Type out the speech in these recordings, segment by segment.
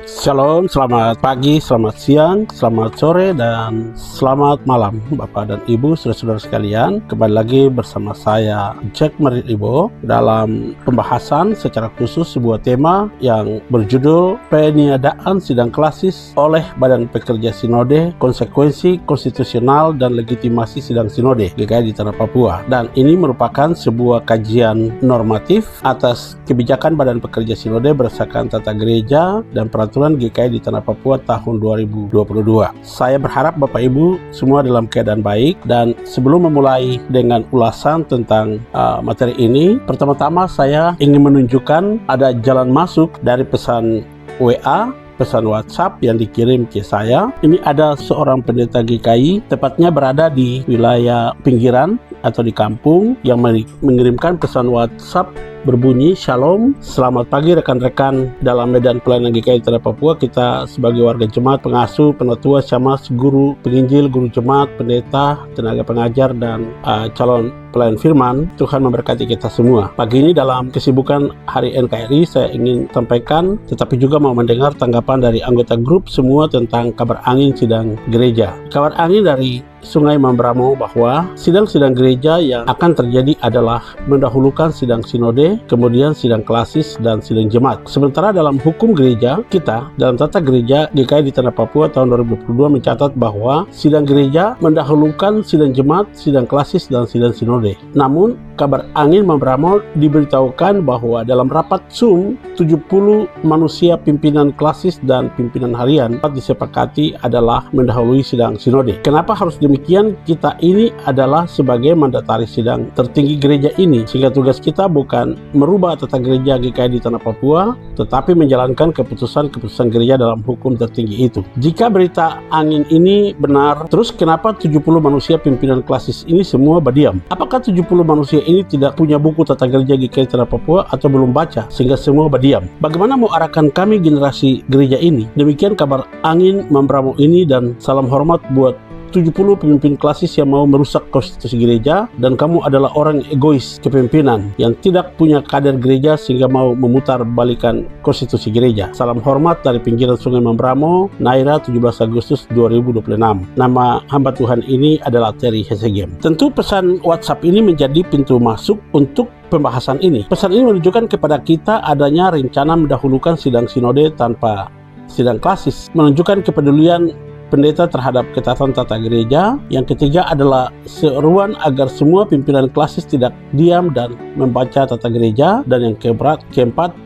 Shalom, selamat pagi, selamat siang, selamat sore, dan selamat malam Bapak dan Ibu, saudara-saudara sekalian. Kembali lagi bersama saya, Jack Marilibo, dalam pembahasan secara khusus sebuah tema yang berjudul Peniadaan Sidang Klasis oleh Badan Pekerja Sinode, Konsekuensi Konstitusional dan Legitimasi Sidang Sinode GKI di Tanah Papua. Dan ini merupakan sebuah kajian normatif atas kebijakan Badan Pekerja Sinode berdasarkan tata gereja dan peraturan GKI di Tanah Papua tahun 2022. Saya berharap Bapak Ibu semua dalam keadaan baik, dan sebelum memulai dengan ulasan tentang materi ini, pertama-tama saya ingin menunjukkan ada jalan masuk dari pesan WA, pesan WhatsApp yang dikirim ke saya. Ini ada seorang pendeta GKI, tepatnya berada di wilayah pinggiran atau di kampung, yang mengirimkan pesan WhatsApp berbunyi, "Shalom, selamat pagi rekan-rekan dalam medan pelayanan GKI Tanah Papua. Kita sebagai warga jemaat, pengasuh, penatua, camas, guru, penginjil, guru jemaat, pendeta, tenaga pengajar, dan calon pelayan firman, Tuhan memberkati kita semua. Pagi ini dalam kesibukan Hari NKRI, saya ingin sampaikan, tetapi juga mau mendengar tanggapan dari anggota grup semua tentang kabar angin sidang gereja. Kabar angin dari Sungai Mambramo bahwa sidang-sidang gereja yang akan terjadi adalah mendahulukan sidang sinode, kemudian sidang klasis, dan sidang jemaat. Sementara dalam hukum gereja kita, dalam tata gereja GKI di Tanah Papua tahun 2022 mencatat bahwa sidang gereja mendahulukan sidang jemaat, sidang klasis, dan sidang sinode. Namun, kabar angin Mambramo diberitahukan bahwa dalam rapat Zoom, 70 manusia pimpinan klasis dan pimpinan harian disepakati adalah mendahului sidang sinode. Kenapa harus demikian? Kita ini adalah sebagai mandataris sidang tertinggi gereja ini, sehingga tugas kita bukan merubah tata gereja GKI di Tanah Papua, tetapi menjalankan keputusan-keputusan gereja dalam hukum tertinggi itu. Jika berita angin ini benar, terus kenapa 70 manusia pimpinan klasis ini semua berdiam? Apakah 70 manusia ini tidak punya buku tata gereja GKI Tanah Papua atau belum baca sehingga semua berdiam? Bagaimana mau arahkan kami generasi gereja ini? Demikian kabar angin Mambramo ini, dan salam hormat buat 70 pemimpin klasis yang mau merusak konstitusi gereja, dan kamu adalah orang egois kepemimpinan yang tidak punya kader gereja sehingga mau memutar balikan konstitusi gereja. Salam hormat dari pinggiran Sungai Mambramo, Naira, 17 Agustus 2026. Nama hamba Tuhan ini adalah Terry Hesegem. Tentu pesan WhatsApp ini menjadi pintu masuk untuk pembahasan ini. Pesan ini menunjukkan kepada kita adanya rencana mendahulukan sidang sinode tanpa sidang klasis, menunjukkan kepedulian pendeta terhadap ketatan tata gereja. Yang ketiga adalah seruan agar semua pimpinan klasis tidak diam dan membaca tata gereja. Dan yang keempat,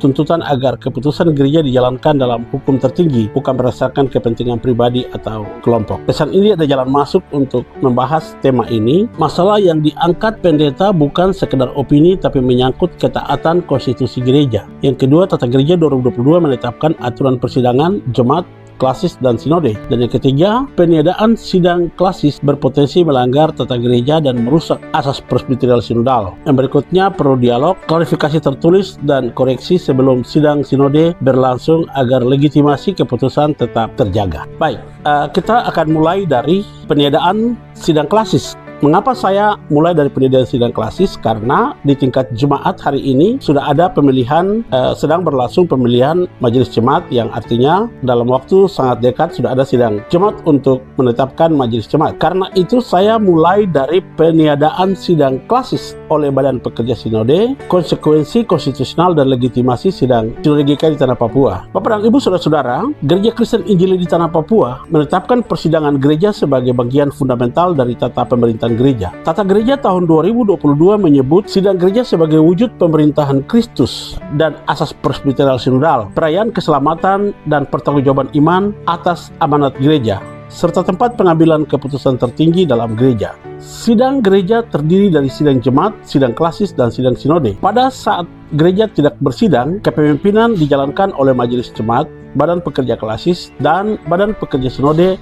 tuntutan agar keputusan gereja dijalankan dalam hukum tertinggi, bukan berdasarkan kepentingan pribadi atau kelompok. Pesan ini ada jalan masuk untuk membahas tema ini. Masalah yang diangkat pendeta bukan sekedar opini, tapi menyangkut ketaatan konstitusi gereja. Yang kedua, tata gereja 2022 menetapkan aturan persidangan jemaat, klasis, dan sinode. Dan yang ketiga, peniadaan sidang klasis berpotensi melanggar tata gereja dan merusak asas presbyterial sinodal. Yang berikutnya perlu dialog, klarifikasi tertulis, dan koreksi sebelum sidang sinode berlangsung agar legitimasi keputusan tetap terjaga. Baik, kita akan mulai dari peniadaan sidang klasis. Mengapa saya mulai dari peniadaan sidang klasis? Karena di tingkat jemaat hari ini sudah ada pemilihan, sedang berlangsung pemilihan majelis jemaat, yang artinya dalam waktu sangat dekat sudah ada sidang jemaat untuk menetapkan majelis jemaat. Karena itu saya mulai dari peniadaan sidang klasis oleh Badan Pekerja Sinode, konsekuensi konstitusional dan legitimasi sidang sinode GKI di Tanah Papua. Bapak dan Ibu, saudara-saudara, Gereja Kristen Injili di Tanah Papua menetapkan persidangan gereja sebagai bagian fundamental dari tata pemerintahan gereja. Tata gereja tahun 2022 menyebut sidang gereja sebagai wujud pemerintahan Kristus dan asas presbyterial sinodal, perayaan keselamatan dan pertanggungjawaban iman atas amanat gereja, serta tempat pengambilan keputusan tertinggi dalam gereja. Sidang gereja terdiri dari sidang jemaat, sidang klasis, dan sidang sinode. Pada saat gereja tidak bersidang, kepemimpinan dijalankan oleh majelis jemaat, badan pekerja klasis, dan badan pekerja sinode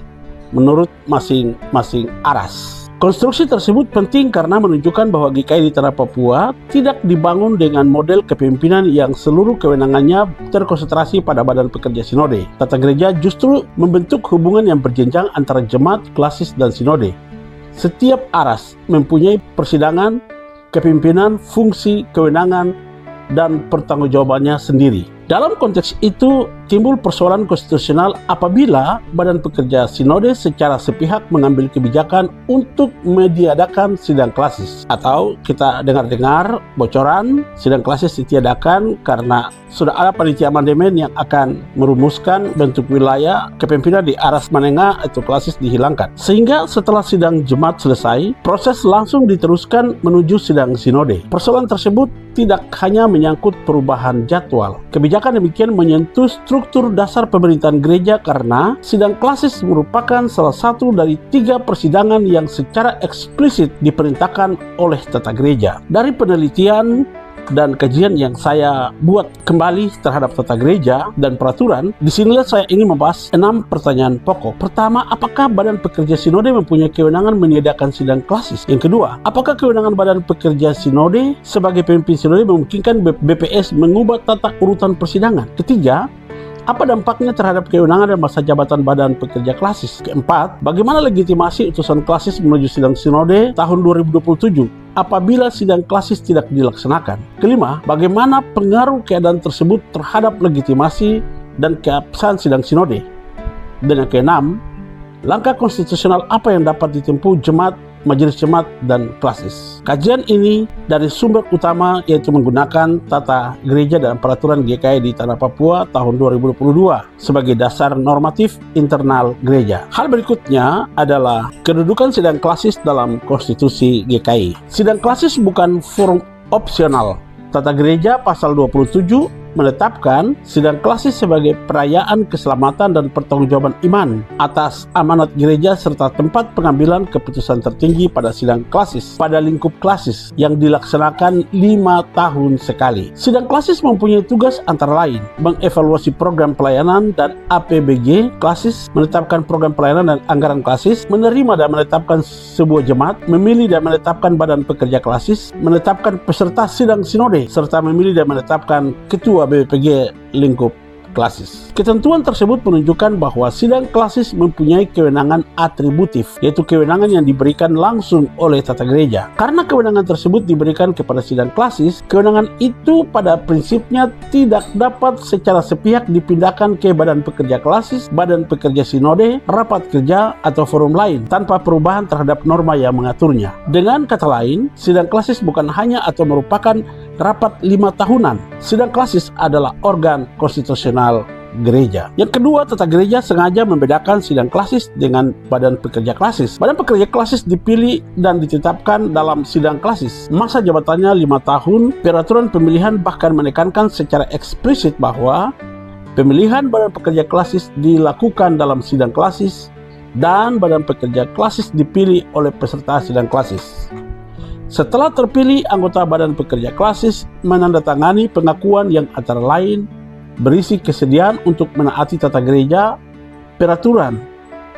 menurut masing-masing aras. Konstruksi tersebut penting karena menunjukkan bahwa GKI di Tanah Papua tidak dibangun dengan model kepemimpinan yang seluruh kewenangannya terkonsentrasi pada badan pekerja sinode. Tata gereja justru membentuk hubungan yang berjenjang antara jemaat, klasis, dan sinode. Setiap aras mempunyai persidangan, kepemimpinan, fungsi, kewenangan, dan pertanggungjawabannya sendiri. Dalam konteks itu, timbul persoalan konstitusional apabila Badan Pekerja Sinode secara sepihak mengambil kebijakan untuk meniadakan sidang klasis. Atau kita dengar-dengar bocoran sidang klasis ditiadakan karena sudah ada panitia amandemen yang akan merumuskan bentuk wilayah kepemimpinan di aras menengah atau klasis dihilangkan. Sehingga setelah sidang Jemaat selesai, proses langsung diteruskan menuju sidang sinode. Persoalan tersebut tidak hanya menyangkut perubahan jadwal. Kebijakan demikian menyentuh struktur dasar pemerintahan gereja karena sidang klasis merupakan salah satu dari 3 persidangan yang secara eksplisit diperintahkan oleh tata gereja. Dari penelitian dan kajian yang saya buat kembali terhadap tata gereja dan peraturan, disinilah saya ingin membahas 6 pertanyaan pokok. Pertama, apakah Badan Pekerja Sinode mempunyai kewenangan meniadakan sidang klasis? Yang kedua, apakah kewenangan Badan Pekerja Sinode sebagai pemimpin sinode memungkinkan BPS mengubah tata urutan persidangan? Ketiga, apa dampaknya terhadap kewenangan dan masa jabatan Badan Pekerja Klasis? Keempat, bagaimana legitimasi utusan klasis menuju sidang sinode tahun 2027 apabila sidang klasis tidak dilaksanakan? Kelima, bagaimana pengaruh keadaan tersebut terhadap legitimasi dan keabsahan sidang sinode? Dan yang keenam, langkah konstitusional apa yang dapat ditempuh jemaat, majelis jemaat, dan klasis? Kajian ini dari sumber utama yaitu menggunakan tata gereja dan peraturan GKI di Tanah Papua tahun 2022 sebagai dasar normatif internal gereja. Hal berikutnya adalah kedudukan sidang klasis dalam konstitusi GKI. Sidang klasis bukan forum opsional. Tata gereja pasal 27 menetapkan sidang klasis sebagai perayaan keselamatan dan pertanggungjawaban iman atas amanat gereja serta tempat pengambilan keputusan tertinggi pada sidang klasis pada lingkup klasis yang dilaksanakan 5 tahun sekali. Sidang klasis mempunyai tugas antara lain mengevaluasi program pelayanan dan APBG klasis, menetapkan program pelayanan dan anggaran klasis, menerima dan menetapkan sebuah jemaat, memilih dan menetapkan badan pekerja klasis, menetapkan peserta sidang sinode, serta memilih dan menetapkan ketua BPG lingkup klasis. Ketentuan tersebut menunjukkan bahwa sidang klasis mempunyai kewenangan atributif, yaitu kewenangan yang diberikan langsung oleh tata gereja. Karena kewenangan tersebut diberikan kepada sidang klasis, kewenangan itu pada prinsipnya tidak dapat secara sepihak dipindahkan ke badan pekerja klasis, badan pekerja sinode, rapat kerja, atau forum lain tanpa perubahan terhadap norma yang mengaturnya. Dengan kata lain, sidang klasis bukan hanya atau merupakan rapat 5 tahunan. Sidang klasis adalah organ konstitusional gereja. Yang kedua, tata gereja sengaja membedakan sidang klasis dengan badan pekerja klasis. Badan pekerja klasis dipilih dan ditetapkan dalam sidang klasis. Masa jabatannya 5 tahun. Peraturan pemilihan bahkan menekankan secara eksplisit bahwa pemilihan badan pekerja klasis dilakukan dalam sidang klasis dan badan pekerja klasis dipilih oleh peserta sidang klasis. Setelah terpilih, anggota badan pekerja klasis menandatangani pengakuan yang antara lain berisi kesediaan untuk menaati tata gereja, peraturan,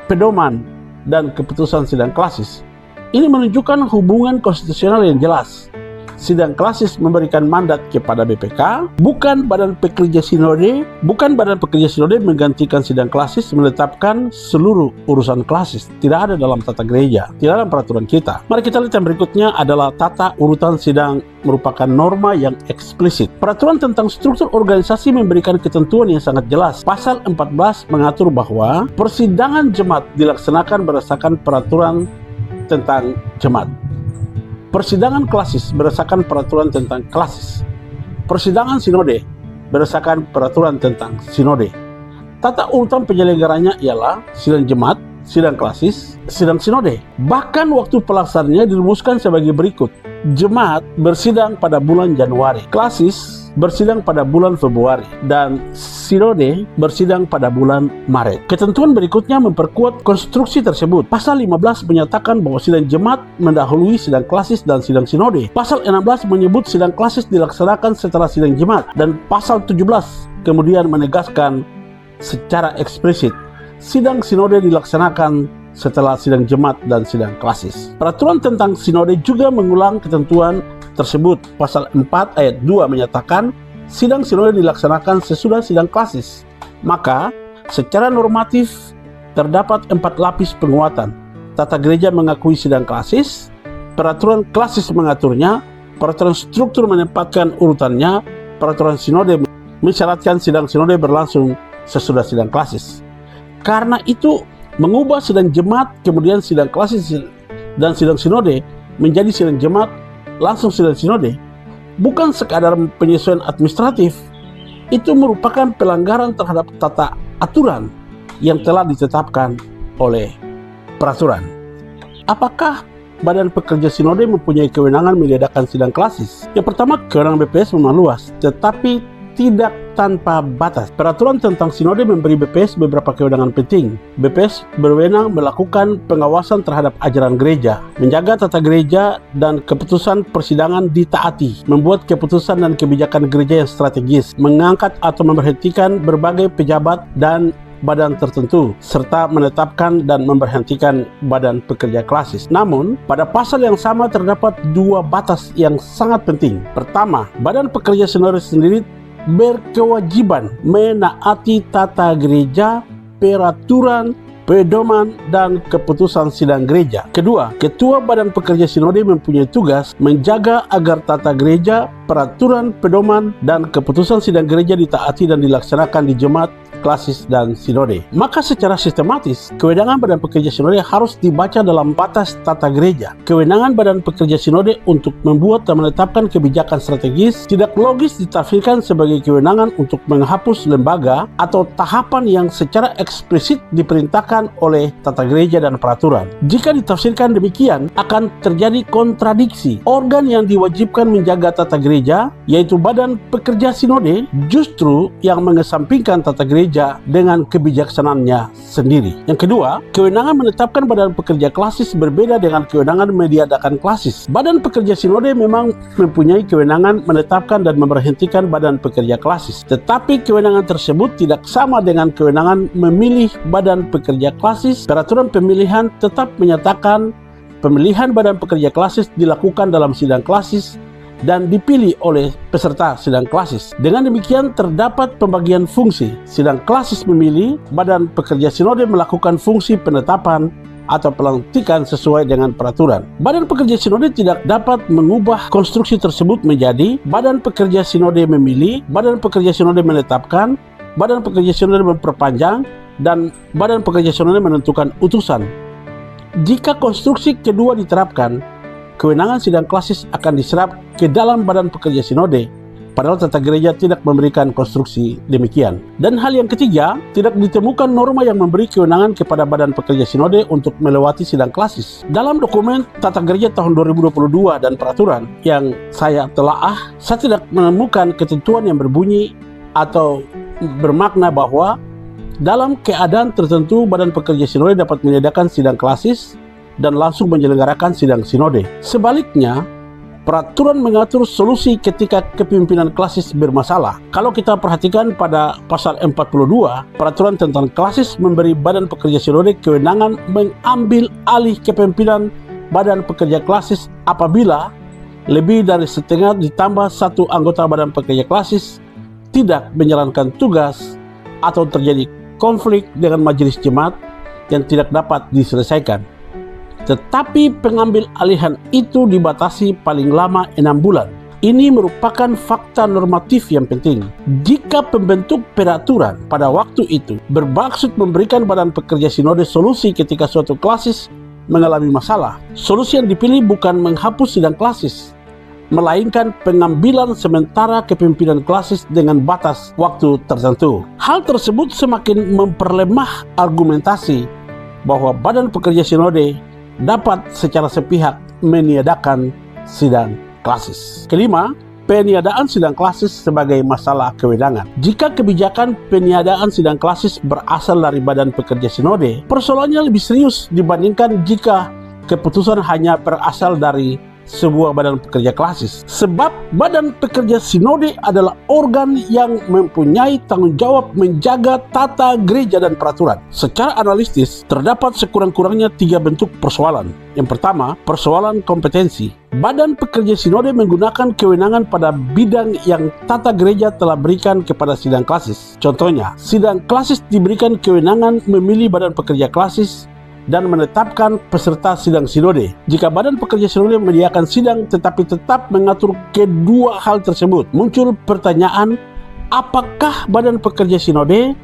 pedoman, dan keputusan sidang klasis. Ini menunjukkan hubungan konstitusional yang jelas. Sidang klasis memberikan mandat kepada BPK, bukan badan pekerja sinode. Bukan badan pekerja sinode menggantikan sidang klasis menetapkan seluruh urusan klasis. Tidak ada dalam tata gereja, tidak dalam peraturan kita. Mari kita lihat yang berikutnya adalah tata urutan sidang merupakan norma yang eksplisit. Peraturan tentang struktur organisasi memberikan ketentuan yang sangat jelas. Pasal 14 mengatur bahwa persidangan jemaat dilaksanakan berdasarkan peraturan tentang jemaat. Persidangan klasis berdasarkan peraturan tentang klasis. Persidangan sinode berdasarkan peraturan tentang sinode. Tata urutan penyelenggaranya ialah sidang jemaat, sidang klasis, sidang sinode. Bahkan waktu pelaksanaannya dirumuskan sebagai berikut. Jemaat bersidang pada bulan Januari, klasis bersidang pada bulan Februari, dan sinode bersidang pada bulan Maret. Ketentuan berikutnya memperkuat konstruksi tersebut. Pasal 15 menyatakan bahwa sidang jemaat mendahului sidang klasis dan sidang sinode. Pasal 16 menyebut sidang klasis dilaksanakan setelah sidang jemaat, dan pasal 17 kemudian menegaskan secara eksplisit sidang sinode dilaksanakan setelah sidang jemaat dan sidang klasis. Peraturan tentang sinode juga mengulang ketentuan tersebut. Pasal 4 ayat 2 menyatakan sidang sinode dilaksanakan sesudah sidang klasis. Maka secara normatif terdapat 4 lapis penguatan. Tata gereja mengakui sidang klasis, peraturan klasis mengaturnya, peraturan struktur menempatkan urutannya, peraturan sinode mensyaratkan sidang sinode berlangsung sesudah sidang klasis. Karena itu, mengubah sidang jemaat, kemudian sidang klasis dan sidang sinode menjadi sidang jemaat, langsung sidang sinode, bukan sekadar penyesuaian administratif, itu merupakan pelanggaran terhadap tata aturan yang telah ditetapkan oleh peraturan. Apakah Badan Pekerja Sinode mempunyai kewenangan meniadakan sidang klasis? Yang pertama, kewenangan BPS memang luas, tetapi tidak tanpa batas. Peraturan tentang sinode memberi BPS beberapa kewenangan penting. BPS berwenang melakukan pengawasan terhadap ajaran gereja, menjaga tata gereja dan keputusan persidangan ditaati, membuat keputusan dan kebijakan gereja yang strategis, mengangkat atau memberhentikan berbagai pejabat dan badan tertentu, serta menetapkan dan memberhentikan badan pekerja klasis. Namun, pada pasal yang sama terdapat dua batas yang sangat penting. Pertama, badan pekerja sinode sendiri berkewajiban menaati tata gereja, peraturan, pedoman, dan keputusan sidang gereja. Kedua, ketua badan pekerja sinode mempunyai tugas menjaga agar tata gereja, peraturan, pedoman, dan keputusan sidang gereja ditaati dan dilaksanakan di jemaat, klasis, dan sinode. Maka secara sistematis, kewenangan badan pekerja sinode harus dibaca dalam batas tata gereja. Kewenangan badan pekerja sinode untuk membuat dan menetapkan kebijakan strategis tidak logis ditafsirkan sebagai kewenangan untuk menghapus lembaga atau tahapan yang secara eksplisit diperintahkan oleh tata gereja dan peraturan. Jika ditafsirkan demikian, akan terjadi kontradiksi. Organ yang diwajibkan menjaga tata gereja, yaitu badan pekerja sinode, justru yang mengesampingkan tata gereja dengan kebijaksanaannya sendiri. Yang kedua, kewenangan menetapkan badan pekerja klasis berbeda dengan kewenangan meniadakan klasis. Badan pekerja sinode memang mempunyai kewenangan menetapkan dan memberhentikan badan pekerja klasis, tetapi kewenangan tersebut tidak sama dengan kewenangan memilih badan pekerja klasis. Peraturan pemilihan tetap menyatakan pemilihan badan pekerja klasis dilakukan dalam sidang klasis dan dipilih oleh peserta sidang klasis. Dengan demikian terdapat pembagian fungsi. Sidang klasis memilih, badan pekerja sinode melakukan fungsi penetapan atau pelantikan sesuai dengan peraturan. Badan pekerja sinode tidak dapat mengubah konstruksi tersebut menjadi badan pekerja sinode memilih, badan pekerja sinode menetapkan, badan pekerja sinode memperpanjang, dan badan pekerja sinode menentukan utusan. Jika konstruksi kedua diterapkan, kewenangan sidang klasis akan diserap ke dalam badan pekerja sinode, padahal tata gereja tidak memberikan konstruksi demikian. Dan hal yang ketiga, tidak ditemukan norma yang memberi kewenangan kepada badan pekerja sinode untuk melewati sidang klasis. Dalam dokumen tata gereja tahun 2022 dan peraturan yang saya telaah, saya tidak menemukan ketentuan yang berbunyi atau bermakna bahwa dalam keadaan tertentu badan pekerja sinode dapat meniadakan sidang klasis dan langsung menyelenggarakan sidang sinode. Sebaliknya, peraturan mengatur solusi ketika kepimpinan klasis bermasalah. Kalau kita perhatikan pada pasal 42, peraturan tentang klasis memberi badan pekerja sinode kewenangan mengambil alih kepimpinan badan pekerja klasis apabila lebih dari setengah ditambah satu anggota badan pekerja klasis tidak menjalankan tugas atau terjadi konflik dengan majelis jemaat yang tidak dapat diselesaikan. Tetapi pengambil alihan itu dibatasi paling lama 6 bulan. Ini merupakan fakta normatif yang penting. Jika pembentuk peraturan pada waktu itu bermaksud memberikan badan pekerja sinode solusi ketika suatu klasis mengalami masalah, solusi yang dipilih bukan menghapus sidang klasis, melainkan pengambilan sementara kepimpinan klasis dengan batas waktu tertentu. Hal tersebut semakin memperlemah argumentasi bahwa badan pekerja sinode dapat secara sepihak meniadakan sidang klasis. Kelima, peniadaan sidang klasis sebagai masalah kewenangan. Jika kebijakan peniadaan sidang klasis berasal dari badan pekerja sinode, persoalannya lebih serius dibandingkan jika keputusan hanya berasal dari sebuah badan pekerja klasis. Sebab badan pekerja sinode adalah organ yang mempunyai tanggung jawab menjaga tata gereja dan peraturan. Secara analitis, terdapat sekurang-kurangnya 3 bentuk persoalan. Yang pertama, persoalan kompetensi. Badan pekerja sinode menggunakan kewenangan pada bidang yang tata gereja telah berikan kepada sidang klasis. Contohnya, sidang klasis diberikan kewenangan memilih badan pekerja klasis dan menetapkan peserta sidang sinode. Jika badan pekerja sinode menyediakan sidang tetapi tetap mengatur kedua hal tersebut, muncul pertanyaan, apakah badan pekerja sinode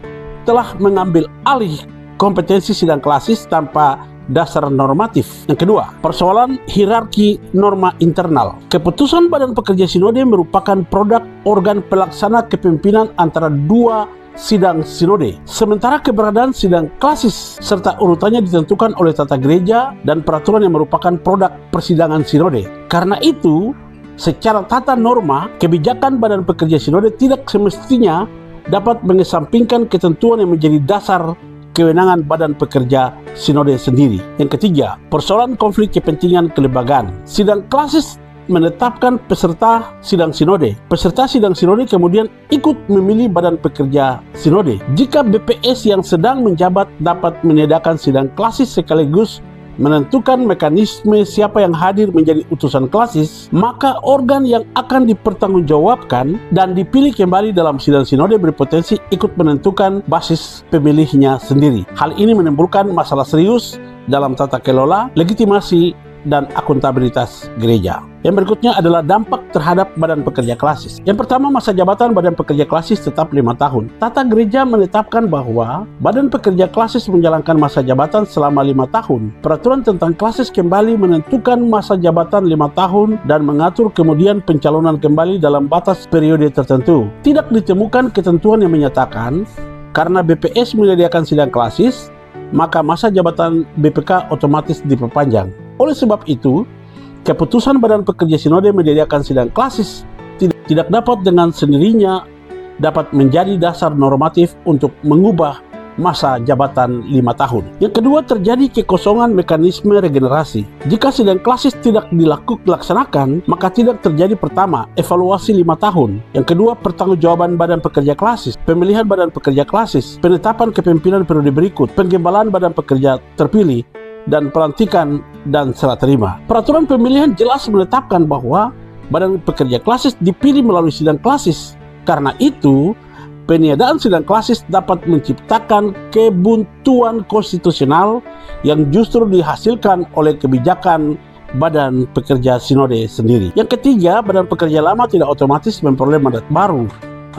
telah mengambil alih kompetensi sidang klasis tanpa dasar normatif. Yang kedua, persoalan hierarki norma internal. Keputusan Badan Pekerja Sinode merupakan produk organ pelaksana kepemimpinan antara dua sidang sinode. Sementara keberadaan sidang klasis serta urutannya ditentukan oleh tata gereja dan peraturan yang merupakan produk persidangan sinode. Karena itu, secara tata norma, kebijakan Badan Pekerja Sinode tidak semestinya dapat mengesampingkan ketentuan yang menjadi dasar kewenangan Badan Pekerja Sinode sendiri. Yang ketiga, persoalan konflik kepentingan kelembagaan. Sidang klasis menetapkan peserta sidang sinode. Peserta sidang sinode kemudian ikut memilih Badan Pekerja Sinode. Jika BPS yang sedang menjabat dapat meniadakan sidang klasis sekaligus menentukan mekanisme siapa yang hadir menjadi utusan klasis, maka organ yang akan dipertanggungjawabkan dan dipilih kembali dalam sidang sinode berpotensi ikut menentukan basis pemilihnya sendiri. Hal ini menimbulkan masalah serius dalam tata kelola, legitimasi, dan akuntabilitas gereja. Yang berikutnya adalah dampak terhadap Badan Pekerja Klasis. Yang pertama, masa jabatan Badan Pekerja Klasis tetap 5 tahun. Tata gereja menetapkan bahwa Badan Pekerja Klasis menjalankan masa jabatan selama 5 tahun. Peraturan tentang klasis kembali menentukan masa jabatan 5 tahun dan mengatur kemudian pencalonan kembali dalam batas periode tertentu. Tidak ditemukan ketentuan yang menyatakan karena BPS menyediakan sidang klasis, maka masa jabatan BPK otomatis diperpanjang. Oleh sebab itu, keputusan Badan Pekerja Sinode menyediakan sidang klasis tidak dapat dengan sendirinya dapat menjadi dasar normatif untuk mengubah masa jabatan 5 tahun. Yang kedua, terjadi kekosongan mekanisme regenerasi. Jika sidang klasis tidak dilaksanakan, maka tidak terjadi pertama, evaluasi 5 tahun. Yang kedua, pertanggungjawaban Badan Pekerja Klasis, pemilihan Badan Pekerja Klasis, penetapan kepemimpinan periode berikut, penggembalaan Badan Pekerja terpilih, dan pelantikan dan serah terima. Peraturan pemilihan jelas menetapkan bahwa Badan Pekerja Klasis dipilih melalui sidang klasis. Karena itu, peniadaan sidang klasis dapat menciptakan kebuntuan konstitusional yang justru dihasilkan oleh kebijakan Badan Pekerja Sinode sendiri. Yang ketiga, Badan Pekerja lama tidak otomatis memperoleh mandat baru.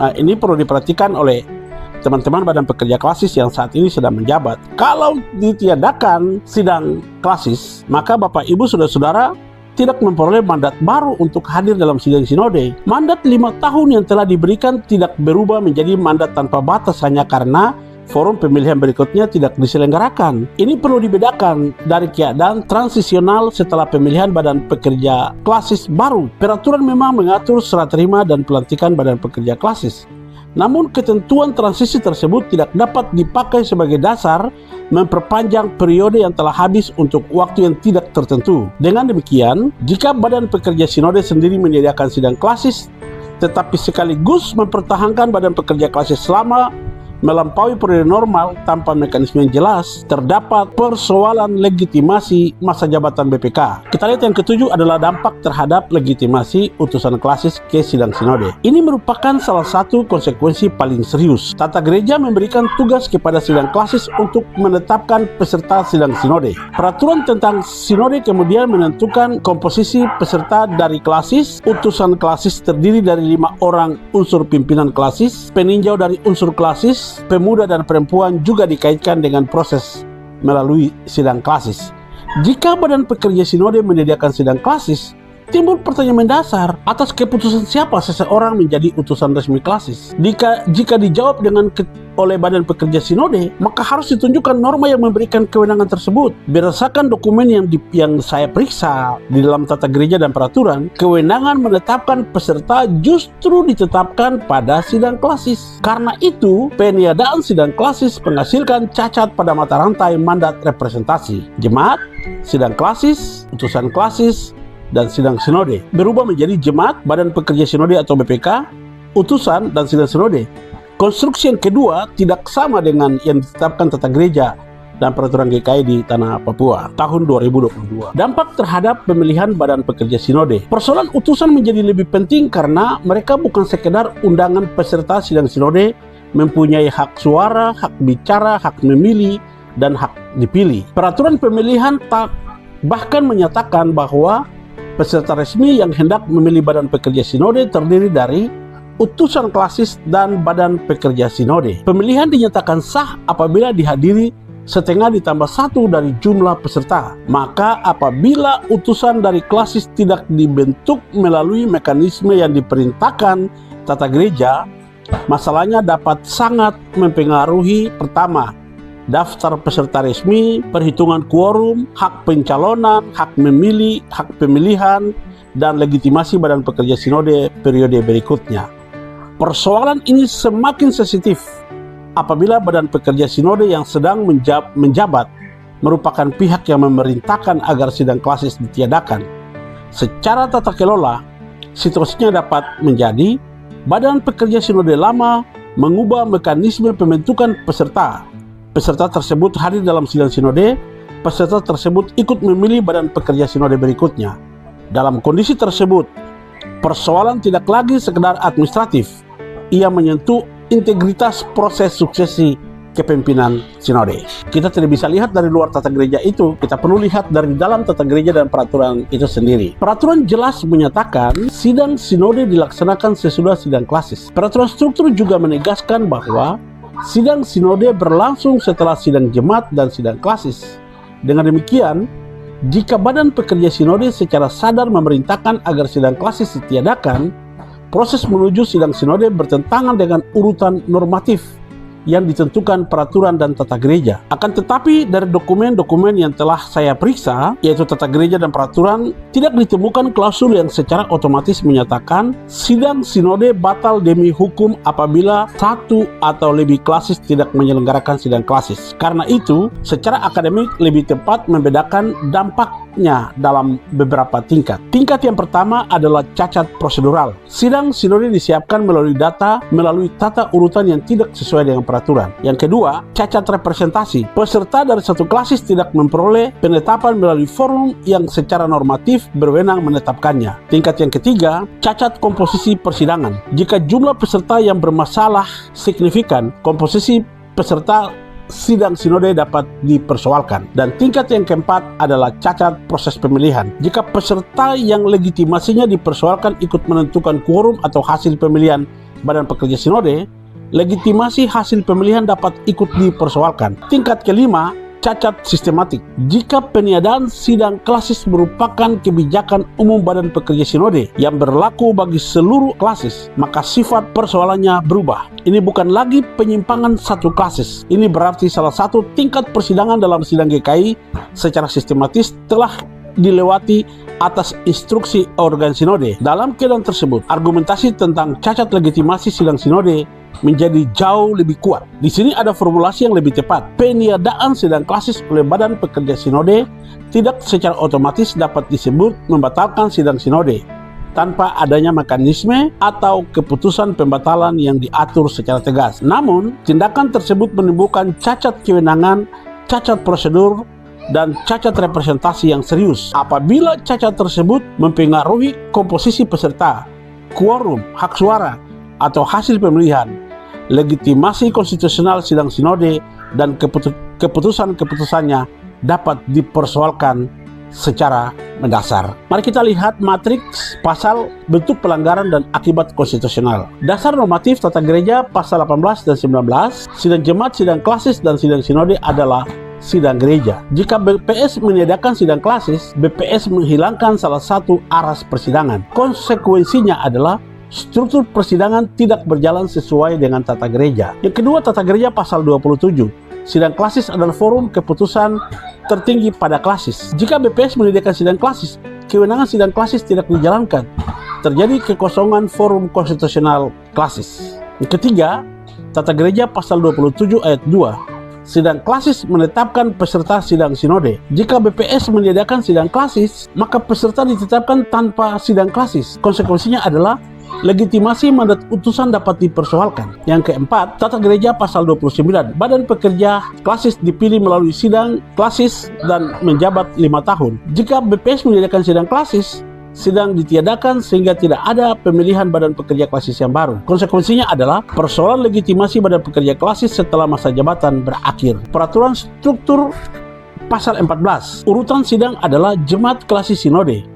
Nah, ini perlu diperhatikan oleh teman-teman Badan Pekerja Klasis yang saat ini sedang menjabat. Kalau ditiadakan sidang klasis, maka Bapak Ibu Saudara-saudara tidak memperoleh mandat baru untuk hadir dalam sidang sinode. Mandat 5 tahun yang telah diberikan tidak berubah menjadi mandat tanpa batas hanya karena forum pemilihan berikutnya tidak diselenggarakan. Ini perlu dibedakan dari keadaan transisional setelah pemilihan Badan Pekerja Klasis baru. Peraturan memang mengatur serah terima dan pelantikan Badan Pekerja Klasis. Namun ketentuan transisi tersebut tidak dapat dipakai sebagai dasar memperpanjang periode yang telah habis untuk waktu yang tidak tertentu. Dengan demikian, jika Badan Pekerja Sinode sendiri menyediakan sidang klasis, tetapi sekaligus mempertahankan Badan Pekerja Klasis selama melampaui periode normal tanpa mekanisme yang jelas, terdapat persoalan legitimasi masa jabatan BPK. Kita lihat yang ketujuh adalah dampak terhadap legitimasi utusan klasis ke sidang sinode. Ini merupakan salah satu konsekuensi paling serius. Tata gereja memberikan tugas kepada sidang klasis untuk menetapkan peserta sidang sinode. Peraturan tentang sinode kemudian menentukan komposisi peserta dari klasis. Utusan klasis terdiri dari 5 orang unsur pimpinan klasis, peninjau dari unsur klasis, pemuda dan perempuan juga dikaitkan dengan proses melalui sidang klasis. Jika Badan Pekerja Sinode menyediakan sidang klasis, timbul pertanyaan mendasar, atas keputusan siapa seseorang menjadi utusan resmi klasis? Jika dijawab oleh Badan Pekerja Sinode, maka harus ditunjukkan norma yang memberikan kewenangan tersebut. Berdasarkan dokumen yang saya periksa di dalam tata gereja dan peraturan, kewenangan menetapkan peserta justru ditetapkan pada sidang klasis. Karena itu, peniadaan sidang klasis menghasilkan cacat pada mata rantai mandat representasi. Jemaat, sidang klasis, utusan klasis, dan sidang sinode berubah menjadi jemaat, Badan Pekerja Sinode atau BPK, utusan, dan sidang sinode. Konstruksi yang kedua tidak sama dengan yang ditetapkan tata gereja dan peraturan GKI di Tanah Papua tahun 2022. Dampak terhadap pemilihan Badan Pekerja Sinode. Persoalan utusan menjadi lebih penting karena mereka bukan sekedar undangan peserta sidang sinode, mempunyai hak suara, hak bicara, hak memilih, dan hak dipilih. Peraturan pemilihan bahkan menyatakan bahwa peserta resmi yang hendak memilih Badan Pekerja Sinode terdiri dari utusan klasis dan badan pekerja sinode. Pemilihan dinyatakan sah apabila dihadiri setengah ditambah 1 dari jumlah peserta. Maka apabila utusan dari klasis tidak dibentuk melalui mekanisme yang diperintahkan tata gereja, masalahnya dapat sangat mempengaruhi: pertama, daftar peserta resmi, perhitungan quorum, hak pencalonan, hak memilih, hak pemilihan, dan legitimasi badan pekerja sinode periode berikutnya. Persoalan ini semakin sensitif apabila badan pekerja sinode yang sedang menjabat merupakan pihak yang memerintahkan agar sidang klasis ditiadakan. Secara tata kelola, situasinya dapat menjadi badan pekerja sinode lama mengubah mekanisme pembentukan peserta. Peserta tersebut hadir dalam sidang sinode, peserta tersebut ikut memilih badan pekerja sinode berikutnya. Dalam kondisi tersebut, persoalan tidak lagi sekedar administratif. Ia menyentuh integritas proses suksesi kepemimpinan sinode. Kita tidak bisa lihat dari luar tata gereja itu, kita perlu lihat dari dalam tata gereja dan peraturan itu sendiri. Peraturan jelas menyatakan sidang sinode dilaksanakan sesudah sidang klasis. Peraturan struktur juga menegaskan bahwa sidang sinode berlangsung setelah sidang jemaat dan sidang klasis. Dengan demikian, jika badan pekerja sinode secara sadar memerintahkan agar sidang klasis ditiadakan, proses menuju sidang sinode bertentangan dengan urutan normatif yang ditentukan peraturan dan tata gereja. Akan tetapi dari dokumen-dokumen yang telah saya periksa, yaitu tata gereja dan peraturan, tidak ditemukan klausul yang secara otomatis menyatakan sidang sinode batal demi hukum apabila satu atau lebih klasis tidak menyelenggarakan sidang klasis. Karena itu, secara akademik lebih tepat membedakan dampaknya dalam beberapa tingkat. Tingkat yang pertama adalah cacat prosedural. Sidang sinode disiapkan melalui tata urutan yang tidak sesuai dengan peraturan. Yang kedua, cacat representasi. Peserta dari satu klasis tidak memperoleh penetapan melalui forum yang secara normatif berwenang menetapkannya. Tingkat yang ketiga, cacat komposisi persidangan. Jika jumlah peserta yang bermasalah signifikan, komposisi peserta sidang sinode dapat dipersoalkan. Dan tingkat yang keempat adalah cacat proses pemilihan. Jika peserta yang legitimasinya dipersoalkan ikut menentukan quorum atau hasil pemilihan badan pekerja sinode, legitimasi hasil pemilihan dapat ikut dipersoalkan. Tingkat kelima, cacat sistematik. Jika peniadaan sidang klasis merupakan kebijakan umum badan pekerja sinode yang berlaku bagi seluruh klasis, maka sifat persoalannya berubah. Ini bukan lagi penyimpangan satu klasis. Ini berarti salah satu tingkat persidangan dalam sidang GKI secara sistematis telah dilewati atas instruksi organ sinode. Dalam keadaan tersebut, argumentasi tentang cacat legitimasi sidang sinode menjadi jauh lebih kuat. Di sini ada formulasi yang lebih tepat. Peniadaan sidang klasis oleh badan pekerja sinode tidak secara otomatis dapat disebut membatalkan sidang sinode tanpa adanya mekanisme atau keputusan pembatalan yang diatur secara tegas. Namun, tindakan tersebut menimbulkan cacat kewenangan, cacat prosedur, dan cacat representasi yang serius. Apabila cacat tersebut mempengaruhi komposisi peserta, quorum, hak suara, atau hasil pemilihan, legitimasi konstitusional sidang sinode, dan keputusan-keputusannya dapat dipersoalkan secara mendasar. Mari kita lihat matriks pasal bentuk pelanggaran dan akibat konstitusional. Dasar normatif tata gereja pasal 18 dan 19, sidang jemaat, sidang klasis, dan sidang sinode adalah sidang gereja. Jika BPS meniadakan sidang klasis, BPS menghilangkan salah satu aras persidangan. Konsekuensinya adalah struktur persidangan tidak berjalan sesuai dengan tata gereja. Yang kedua, tata gereja pasal 27. Sidang klasis adalah forum keputusan tertinggi pada klasis. Jika BPS menyediakan sidang klasis, kewenangan sidang klasis tidak dijalankan. Terjadi kekosongan forum konstitusional klasis. Yang ketiga, tata gereja pasal 27 ayat 2. Sidang klasis menetapkan peserta sidang sinode. Jika BPS menyediakan sidang klasis, maka peserta ditetapkan tanpa sidang klasis. Konsekuensinya adalah legitimasi mandat utusan dapat dipersoalkan. Yang keempat, tata gereja pasal 29. Badan pekerja klasis dipilih melalui sidang klasis dan menjabat 5 tahun. Jika BPS menyediakan sidang klasis, sidang ditiadakan sehingga tidak ada pemilihan badan pekerja klasis yang baru. Konsekuensinya adalah persoalan legitimasi badan pekerja klasis setelah masa jabatan berakhir. Peraturan struktur pasal 14. Urutan sidang adalah jemaat klasis sinode.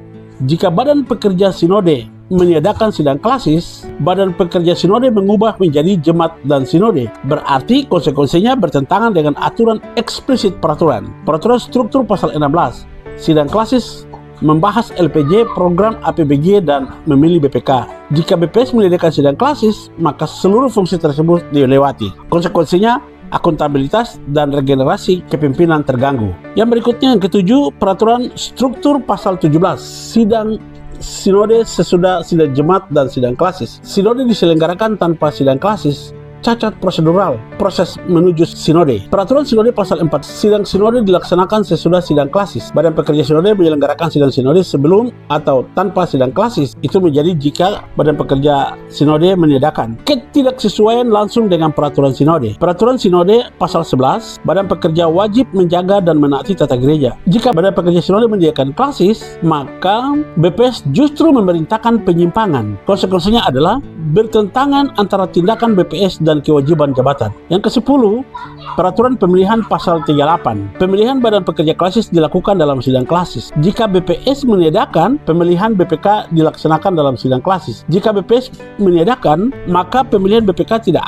Jika badan pekerja sinode meniadakan sidang klasis, Badan Pekerja Sinode mengubah menjadi jemaat dan sinode. Berarti konsekuensinya bertentangan dengan aturan eksplisit peraturan. Peraturan struktur pasal 16, sidang klasis membahas LPJ, program APBG, dan memilih BPK. Jika BPS meniadakan sidang klasis, maka seluruh fungsi tersebut dilewati. Konsekuensinya, akuntabilitas dan regenerasi kepemimpinan terganggu. Yang berikutnya, yang ketujuh, peraturan struktur pasal 17, sidang sinode sesudah sidang jemaat dan sidang klasis. Sinode diselenggarakan tanpa sidang klasis, cacat prosedural proses menuju sinode. Peraturan sinode pasal 4, sidang sinode dilaksanakan sesudah sidang klasis. Badan Pekerja Sinode menyelenggarakan sidang sinode sebelum atau tanpa sidang klasis. Itu menjadi jika Badan Pekerja Sinode meniadakan. Ketidaksesuaian langsung dengan peraturan sinode. Peraturan sinode pasal 11, Badan Pekerja wajib menjaga dan menaati tata gereja. Jika Badan Pekerja Sinode menyediakan klasis, maka BPS justru memerintahkan penyimpangan. Konsekuensinya adalah bertentangan antara tindakan BPS dan kewajiban jabatan. Yang ke-10, peraturan pemilihan pasal 38. Pemilihan Badan Pekerja Klasis dilakukan dalam sidang klasis. Jika BPS meniadakan, pemilihan BPK dilaksanakan dalam sidang klasis. Jika BPS meniadakan, maka pemilihan BPK tidak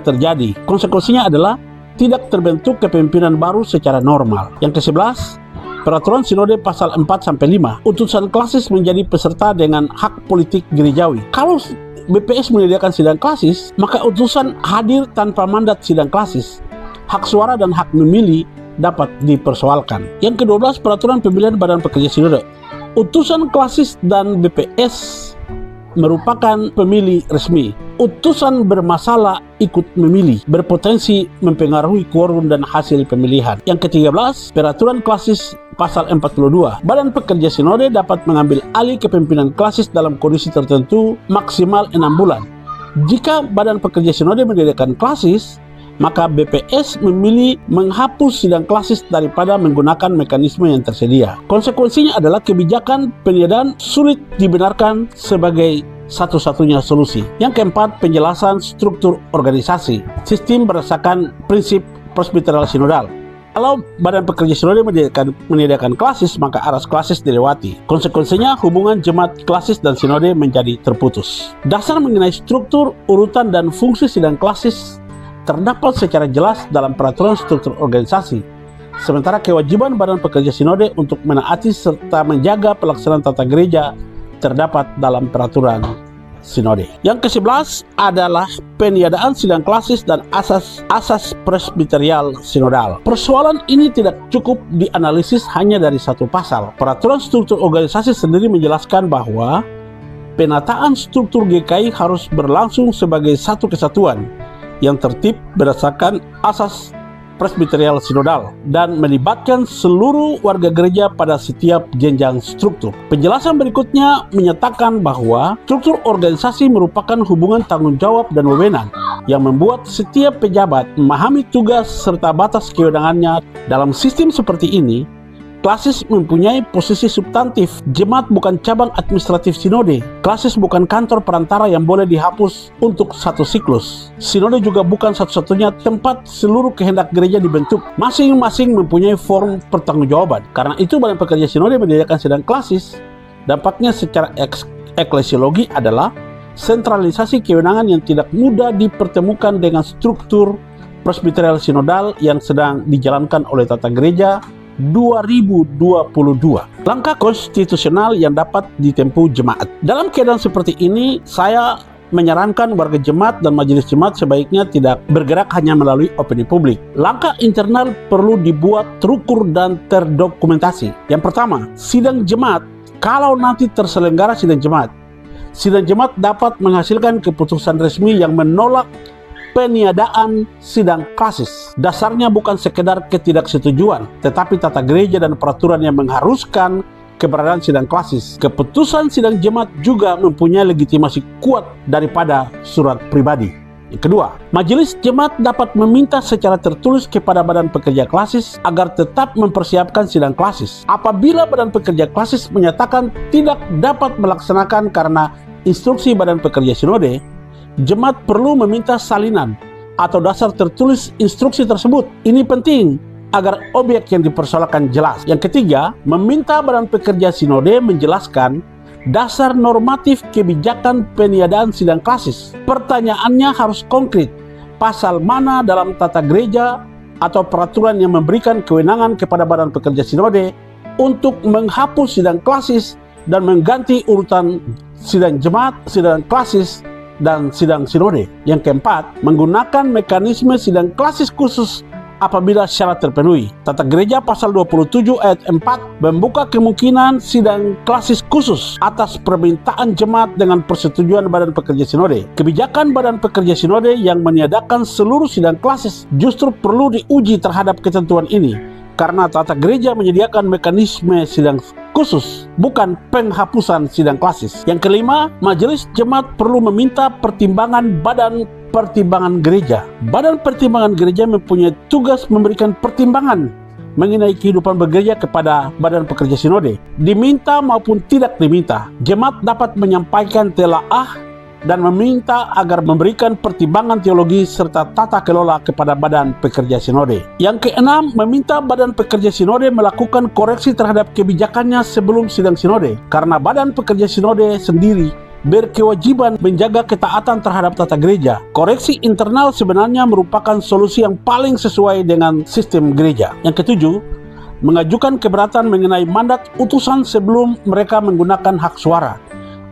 terjadi. Konsekuensinya adalah tidak terbentuk kepemimpinan baru secara normal. Yang ke-11, peraturan sinode pasal 4-5. Utusan klasis menjadi peserta dengan hak politik gerejawi. Kalau BPS menyediakan sidang klasis, maka utusan hadir tanpa mandat sidang klasis. Hak suara dan hak memilih dapat dipersoalkan. Yang ke-12, peraturan pemilihan Badan Pekerja Sinode. Utusan klasis dan BPS merupakan pemilih resmi. Utusan bermasalah ikut memilih, berpotensi mempengaruhi quorum dan hasil pemilihan. Yang ke-13, peraturan klasis pasal 42. Badan Pekerja Sinode dapat mengambil alih kepemimpinan klasis dalam kondisi tertentu maksimal 6 bulan. Jika Badan Pekerja Sinode meniadakan klasis, maka BPS memilih menghapus sidang klasis daripada menggunakan mekanisme yang tersedia. Konsekuensinya adalah kebijakan peniadaan sulit dibenarkan sebagai satu-satunya solusi. Yang keempat, penjelasan struktur organisasi. Sistem berdasarkan prinsip presbiteral sinodal. Kalau Badan Pekerja Sinode meniadakan klasis, maka aras klasis dilewati. Konsekuensinya, hubungan jemaat klasis dan sinode menjadi terputus. Dasar mengenai struktur, urutan, dan fungsi sidang klasis terdapat secara jelas dalam peraturan struktur organisasi. Sementara kewajiban Badan Pekerja Sinode untuk menaati serta menjaga pelaksanaan tata gereja terdapat dalam peraturan sinode. Yang ke-11 adalah peniadaan sidang klasis dan asas presbiterial sinodal. Persoalan ini tidak cukup dianalisis hanya dari satu pasal. Peraturan struktur organisasi sendiri menjelaskan bahwa penataan struktur GKI harus berlangsung sebagai satu kesatuan yang tertib berdasarkan asas presbiterial sinodal dan melibatkan seluruh warga gereja pada setiap jenjang struktur. Penjelasan berikutnya menyatakan bahwa struktur organisasi merupakan hubungan tanggung jawab dan wewenang yang membuat setiap pejabat memahami tugas serta batas kewenangannya. Dalam sistem seperti ini, klasis mempunyai posisi substantif. Jemaat bukan cabang administratif sinode. Klasis bukan kantor perantara yang boleh dihapus untuk satu siklus. Sinode juga bukan satu-satunya tempat seluruh kehendak gereja dibentuk. Masing-masing mempunyai form pertanggungjawaban. Karena itu Badan Pekerja Sinode menyediakan sidang klasis. Dampaknya secara eklesiologi adalah sentralisasi kewenangan yang tidak mudah dipertemukan dengan struktur presbiterial sinodal yang sedang dijalankan oleh tata gereja 2022. Langkah konstitusional yang dapat ditempuh jemaat. Dalam keadaan seperti ini, saya menyarankan warga jemaat dan majelis jemaat sebaiknya tidak bergerak hanya melalui opini publik. Langkah internal perlu dibuat terukur dan terdokumentasi. Yang pertama, sidang jemaat. Kalau nanti terselenggara sidang jemaat dapat menghasilkan keputusan resmi yang menolak peniadaan sidang klasis. Dasarnya bukan sekedar ketidaksetujuan, tetapi tata gereja dan peraturan yang mengharuskan keberadaan sidang klasis. Keputusan sidang jemaat juga mempunyai legitimasi kuat daripada surat pribadi. Yang kedua, majelis jemaat dapat meminta secara tertulis kepada Badan Pekerja Klasis agar tetap mempersiapkan sidang klasis. Apabila Badan Pekerja Klasis menyatakan tidak dapat melaksanakan karena instruksi Badan Pekerja Sinode, jemaat perlu meminta salinan atau dasar tertulis instruksi tersebut. Ini penting agar objek yang dipersoalkan jelas. Yang ketiga, meminta Badan Pekerja Sinode menjelaskan dasar normatif kebijakan peniadaan sidang klasis. Pertanyaannya harus konkret. Pasal mana dalam tata gereja atau peraturan yang memberikan kewenangan kepada Badan Pekerja Sinode untuk menghapus sidang klasis dan mengganti urutan sidang jemaat, sidang klasis, dan sidang sinode. Yang keempat, menggunakan mekanisme sidang klasis khusus apabila syarat terpenuhi. Tata Gereja pasal 27 ayat 4 membuka kemungkinan sidang klasis khusus atas permintaan jemaat dengan persetujuan Badan Pekerja Sinode. Kebijakan Badan Pekerja Sinode yang meniadakan seluruh sidang klasis justru perlu diuji terhadap ketentuan ini, karena Tata Gereja menyediakan mekanisme sidang khusus, bukan penghapusan sidang klasis. Yang kelima, majelis jemaat perlu meminta pertimbangan Badan Pertimbangan Gereja. Badan Pertimbangan Gereja mempunyai tugas memberikan pertimbangan mengenai kehidupan bergereja kepada Badan Pekerja Sinode. Diminta maupun tidak diminta, jemaat dapat menyampaikan telaah dan meminta agar memberikan pertimbangan teologi serta tata kelola kepada Badan Pekerja Sinode. Yang keenam, meminta Badan Pekerja Sinode melakukan koreksi terhadap kebijakannya sebelum sidang sinode, karena Badan Pekerja Sinode sendiri berkewajiban menjaga ketaatan terhadap tata gereja. Koreksi internal sebenarnya merupakan solusi yang paling sesuai dengan sistem gereja. Yang ketujuh, mengajukan keberatan mengenai mandat utusan sebelum mereka menggunakan hak suara.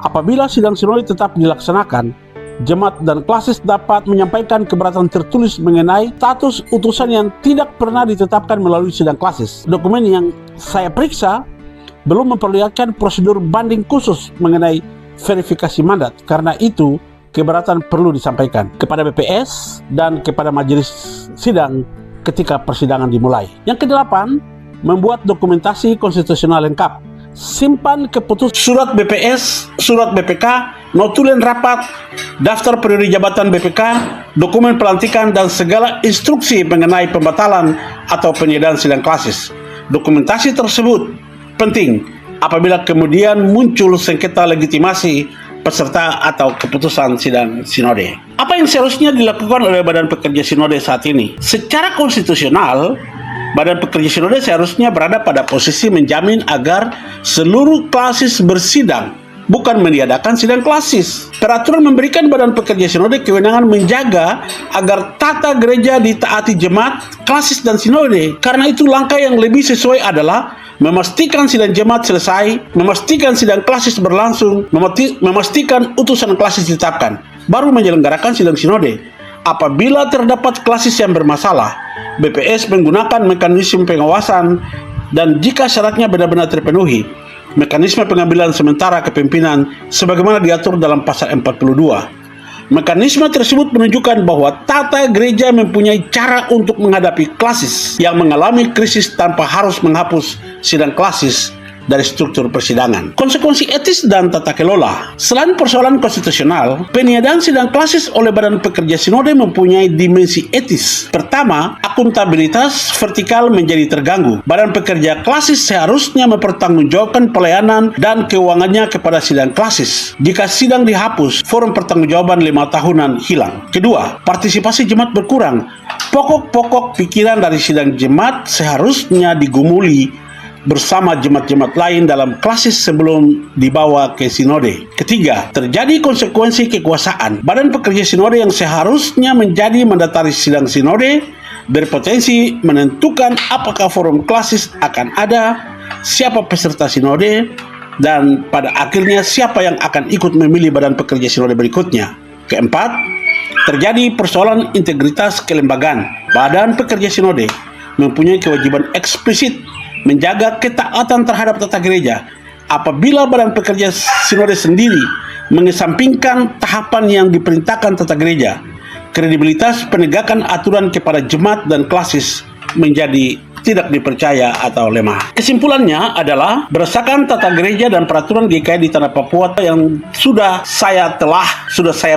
Apabila sidang sinode tetap dilaksanakan, jemaat dan klasis dapat menyampaikan keberatan tertulis mengenai status utusan yang tidak pernah ditetapkan melalui sidang klasis. Dokumen yang saya periksa belum memperlihatkan prosedur banding khusus mengenai verifikasi mandat. Karena itu, keberatan perlu disampaikan kepada BPS dan kepada majelis sidang ketika persidangan dimulai. Yang kedelapan, membuat dokumentasi konstitusional lengkap. Simpan keputusan surat BPS, surat BPK, notulen rapat, daftar periode jabatan BPK, dokumen pelantikan, dan segala instruksi mengenai pembatalan atau peniadaan sidang klasis. Dokumentasi tersebut penting apabila kemudian muncul sengketa legitimasi peserta atau keputusan sidang sinode. Apa yang seharusnya dilakukan oleh Badan Pekerja Sinode saat ini? Secara konstitusional, Badan Pekerja Sinode seharusnya berada pada posisi menjamin agar seluruh klasis bersidang, bukan meniadakan sidang klasis. Peraturan memberikan Badan Pekerja Sinode kewenangan menjaga agar tata gereja ditaati jemaat, klasis, dan sinode. Karena itu langkah yang lebih sesuai adalah memastikan sidang jemaat selesai, memastikan sidang klasis berlangsung, memastikan utusan klasis ditetapkan, baru menyelenggarakan sidang sinode. Apabila terdapat klasis yang bermasalah, BPS menggunakan mekanisme pengawasan, dan jika syaratnya benar-benar terpenuhi, mekanisme pengambilan sementara kepemimpinan sebagaimana diatur dalam pasal 42. Mekanisme tersebut menunjukkan bahwa tata gereja mempunyai cara untuk menghadapi klasis yang mengalami krisis tanpa harus menghapus sidang klasis dari struktur persidangan. Konsekuensi etis dan tata kelola. Selain persoalan konstitusional, peniadaan sidang klasis oleh Badan Pekerja Sinode mempunyai dimensi etis. Pertama, akuntabilitas vertikal menjadi terganggu. Badan Pekerja Klasis seharusnya mempertanggungjawabkan pelayanan dan keuangannya kepada sidang klasis. Jika sidang dihapus, forum pertanggungjawaban 5 tahunan hilang. Kedua, partisipasi jemaat berkurang. Pokok-pokok pikiran dari sidang jemaat seharusnya digumuli bersama jemaat-jemaat lain dalam klasis sebelum dibawa ke sinode. Ketiga, terjadi konsekuensi kekuasaan. Badan Pekerja Sinode yang seharusnya menjadi mandataris sidang sinode berpotensi menentukan apakah forum klasis akan ada, siapa peserta sinode, dan pada akhirnya siapa yang akan ikut memilih Badan Pekerja Sinode berikutnya. Keempat, terjadi persoalan integritas kelembagaan. Badan Pekerja Sinode mempunyai kewajiban eksplisit menjaga ketaatan terhadap tata gereja. Apabila Badan Pekerja Sinode sendiri mengesampingkan tahapan yang diperintahkan tata gereja, kredibilitas penegakan aturan kepada jemaat dan klasis menjadi tidak dipercaya atau lemah. Kesimpulannya adalah berdasarkan tata gereja dan peraturan GKI di Tanah Papua yang sudah saya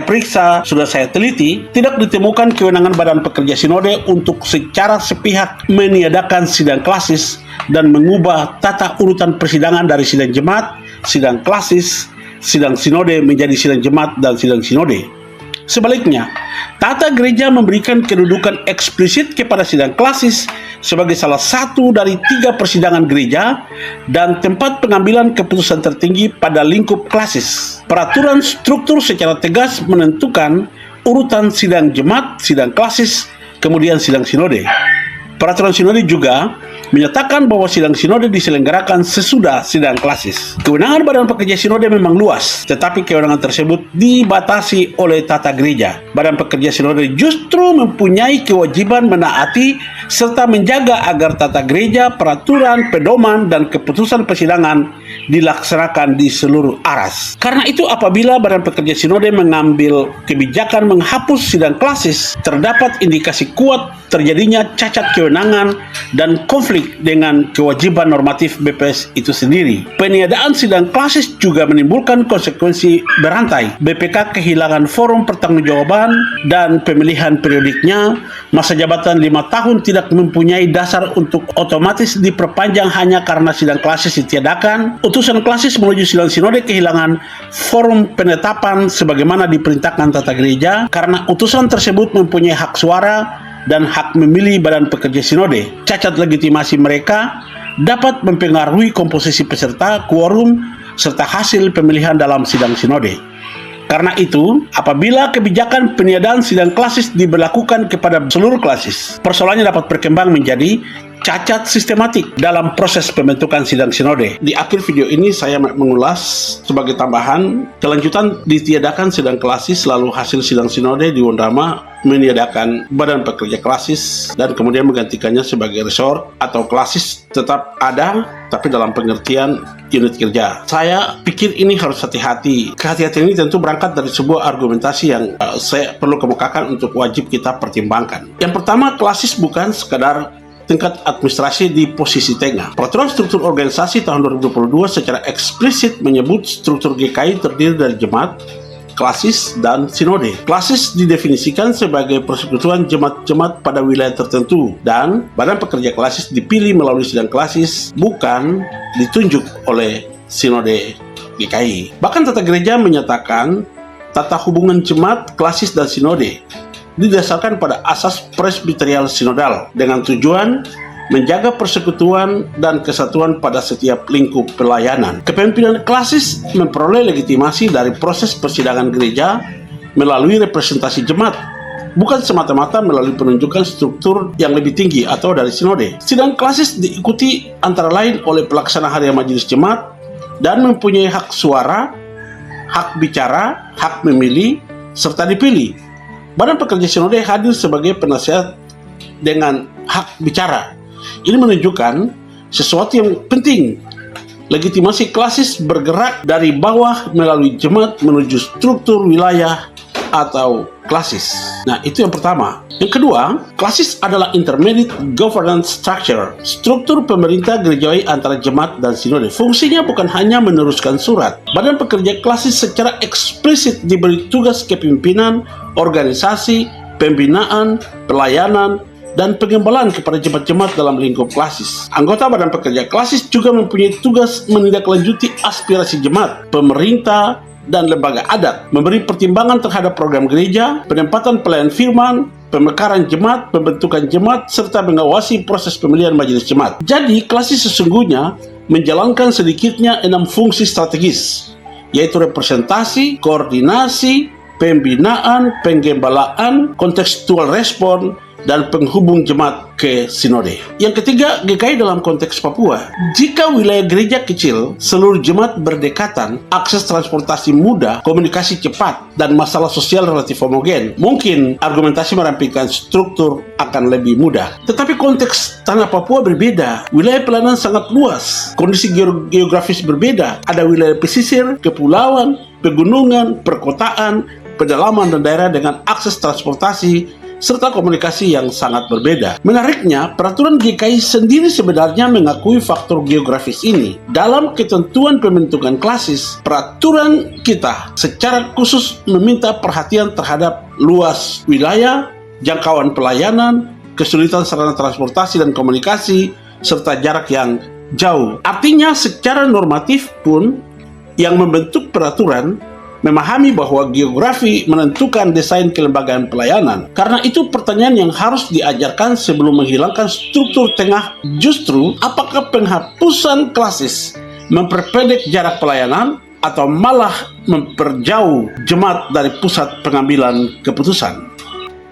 periksa, sudah saya teliti, tidak ditemukan kewenangan Badan Pekerja Sinode untuk secara sepihak meniadakan sidang klasis dan mengubah tata urutan persidangan dari sidang jemaat, sidang klasis, sidang sinode menjadi sidang jemaat dan sidang sinode. Sebaliknya, tata gereja memberikan kedudukan eksplisit kepada sidang klasis sebagai salah satu dari 3 persidangan gereja dan tempat pengambilan keputusan tertinggi pada lingkup klasis. Peraturan struktur secara tegas menentukan urutan sidang jemaat, sidang klasis, kemudian sidang sinode. Peraturan sinode juga menyatakan bahwa sidang sinode diselenggarakan sesudah sidang klasis. Kewenangan Badan Pekerja Sinode memang luas, tetapi kewenangan tersebut dibatasi oleh tata gereja. Badan Pekerja Sinode justru mempunyai kewajiban menaati serta menjaga agar tata gereja, peraturan, pedoman, dan keputusan persidangan dilaksanakan di seluruh aras. Karena itu, apabila Badan Pekerja Sinode mengambil kebijakan menghapus sidang klasis, terdapat indikasi kuat terjadinya cacat kewenangan dan konflik dengan kewajiban normatif BPS itu sendiri. Peniadaan sidang klasis juga menimbulkan konsekuensi berantai. BPK kehilangan forum pertanggungjawaban dan pemilihan periodiknya. Masa jabatan 5 tahun tidak mempunyai dasar untuk otomatis diperpanjang hanya karena sidang klasis ditiadakan. Utusan klasis menuju sidang sinode kehilangan forum penetapan sebagaimana diperintahkan tata gereja karena utusan tersebut mempunyai hak suara dan hak memilih Badan Pekerja Sinode. Cacat legitimasi mereka dapat mempengaruhi komposisi peserta, quorum, serta hasil pemilihan dalam sidang sinode. Karena itu, apabila kebijakan peniadaan sidang klasis diberlakukan kepada seluruh klasis, persoalannya dapat berkembang menjadi cacat sistematik dalam proses pembentukan sidang sinode. Di akhir video ini saya mengulas sebagai tambahan, kelanjutan ditiadakan sidang klasis lalu hasil sidang sinode di Wondama meniadakan Badan Pekerja Klasis dan kemudian menggantikannya sebagai resort atau klasis tetap ada tapi dalam pengertian unit kerja. Saya pikir ini harus hati-hati. Kehati-hatian ini tentu berangkat dari sebuah argumentasi yang saya perlu kemukakan untuk wajib kita pertimbangkan. Yang pertama, klasis bukan sekadar tingkat administrasi di posisi tengah. Peraturan struktur organisasi tahun 2022 secara eksplisit menyebut struktur GKI terdiri dari jemaat, klasis, dan sinode. Klasis didefinisikan sebagai persekutuan jemaat-jemaat pada wilayah tertentu dan Badan Pekerja Klasis dipilih melalui sidang klasis, bukan ditunjuk oleh sinode GKI. Bahkan tata gereja menyatakan tata hubungan jemaat, klasis, dan sinode didasarkan pada asas presbiterial sinodal dengan tujuan menjaga persekutuan dan kesatuan pada setiap lingkup pelayanan. Kepemimpinan klasis memperoleh legitimasi dari proses persidangan gereja melalui representasi jemaat, bukan semata-mata melalui penunjukan struktur yang lebih tinggi atau dari sinode. Sidang klasis diikuti antara lain oleh pelaksana harian majelis jemaat dan mempunyai hak suara, hak bicara, hak memilih, serta dipilih. Badan Pekerja Sinode hadir sebagai penasihat dengan hak bicara. Ini menunjukkan sesuatu yang penting. Legitimasi klasis bergerak dari bawah melalui jemaat menuju struktur wilayah atau klasis. Nah, itu yang pertama. Yang kedua, klasis adalah intermediate governance structure, struktur pemerintah gerejawi antara jemaat dan sinode. Fungsinya bukan hanya meneruskan surat. Badan Pekerja Klasis secara eksplisit diberi tugas kepemimpinan, organisasi, pembinaan, pelayanan, dan pengembalaan kepada jemaat-jemaat dalam lingkup klasis. Anggota Badan Pekerja Klasis juga mempunyai tugas menindaklanjuti aspirasi jemaat, pemerintah, dan lembaga adat, memberi pertimbangan terhadap program gereja, penempatan pelayan firman, pemekaran jemaat, pembentukan jemaat, serta mengawasi proses pemilihan majelis jemaat. Jadi, klasis sesungguhnya menjalankan sedikitnya 6 fungsi strategis, yaitu representasi, koordinasi, pembinaan, penggembalaan, kontekstual respon, dan penghubung jemaat ke sinode. Yang ketiga, GKI dalam konteks Papua. Jika wilayah gereja kecil, seluruh jemaat berdekatan, akses transportasi mudah, komunikasi cepat, dan masalah sosial relatif homogen, mungkin argumentasi merampingkan struktur akan lebih mudah. Tetapi konteks tanah Papua berbeda. Wilayah pelayanan sangat luas, kondisi geografis berbeda. Ada wilayah pesisir, kepulauan, pegunungan, perkotaan, pedalaman, dan daerah dengan akses transportasi serta komunikasi yang sangat berbeda. Menariknya, peraturan GKI sendiri sebenarnya mengakui faktor geografis ini. Dalam ketentuan pembentukan klasis, peraturan kita secara khusus meminta perhatian terhadap luas wilayah, jangkauan pelayanan, kesulitan sarana transportasi dan komunikasi, serta jarak yang jauh. Artinya, secara normatif pun, yang membentuk peraturan memahami bahwa geografi menentukan desain kelembagaan pelayanan. Karena itu pertanyaan yang harus diajarkan sebelum menghilangkan struktur tengah justru apakah penghapusan klasis memperpendek jarak pelayanan atau malah memperjauh jemaat dari pusat pengambilan keputusan.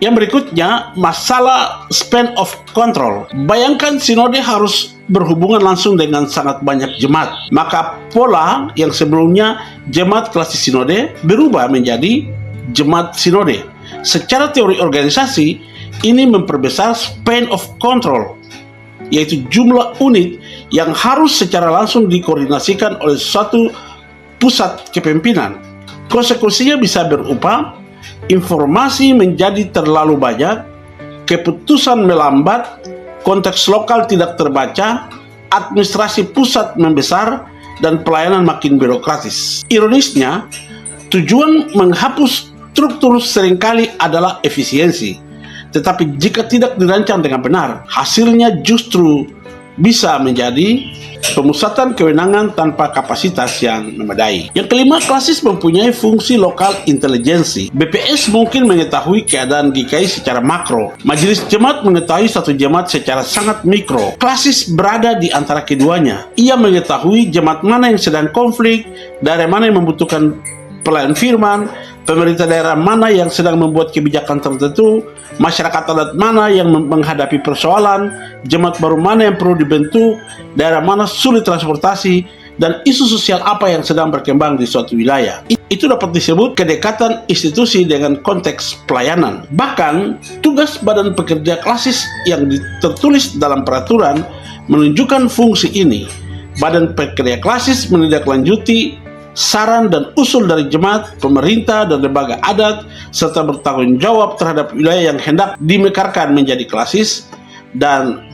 Yang berikutnya, masalah span of control. Bayangkan sinode harus berhubungan langsung dengan sangat banyak jemaat. Maka pola yang sebelumnya jemaat klasis sinode berubah menjadi jemaat sinode. Secara teori organisasi, ini memperbesar span of control, yaitu jumlah unit yang harus secara langsung dikoordinasikan oleh suatu pusat kepemimpinan. Konsekuensinya bisa berupa informasi menjadi terlalu banyak, keputusan melambat, konteks lokal tidak terbaca, administrasi pusat membesar, dan pelayanan makin birokratis. Ironisnya, tujuan menghapus struktur seringkali adalah efisiensi. Tetapi jika tidak dirancang dengan benar, hasilnya justru bisa menjadi pemusatan kewenangan tanpa kapasitas yang memadai. Yang kelima, klasis mempunyai fungsi lokal intelijensi. BPS mungkin mengetahui keadaan GKI secara makro. Majelis jemaat mengetahui satu jemaat secara sangat mikro. Klasis berada di antara keduanya. Ia mengetahui jemaat mana yang sedang konflik, daerah mana yang membutuhkan pelayan firman, pemerintah daerah mana yang sedang membuat kebijakan tertentu, masyarakat adat mana yang menghadapi persoalan, jemaat baru mana yang perlu dibentuk, daerah mana sulit transportasi, dan isu sosial apa yang sedang berkembang di suatu wilayah. Itu dapat disebut kedekatan institusi dengan konteks pelayanan. Bahkan, tugas badan pekerja klasis yang tertulis dalam peraturan menunjukkan fungsi ini. Badan pekerja klasis menindaklanjuti saran dan usul dari jemaat, pemerintah, dan lembaga adat, serta bertanggung jawab terhadap wilayah yang hendak dimekarkan menjadi klasis dan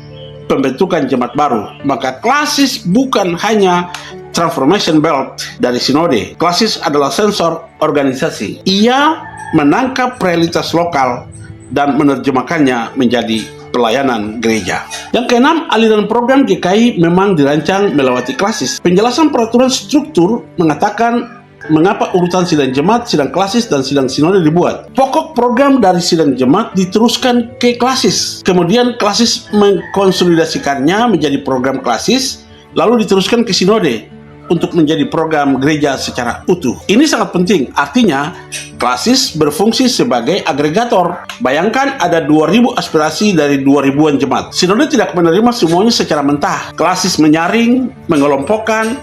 pembentukan jemaat baru. Maka klasis bukan hanya transformation belt dari sinode. Klasis adalah sensor organisasi. Ia menangkap realitas lokal dan menerjemahkannya menjadi pelayanan gereja. Yang keenam, aliran program GKI memang dirancang melewati klasis. Penjelasan peraturan struktur mengatakan mengapa urutan sidang jemaat, sidang klasis, dan sidang sinode dibuat. Pokok program dari sidang jemaat diteruskan ke klasis. Kemudian klasis mengkonsolidasikannya menjadi program klasis, lalu diteruskan ke sinode untuk menjadi program gereja secara utuh. Ini sangat penting, artinya klasis berfungsi sebagai agregator. Bayangkan ada 2.000 aspirasi dari 2.000-an jemaat. Sinode tidak menerima semuanya secara mentah. Klasis menyaring, mengelompokkan,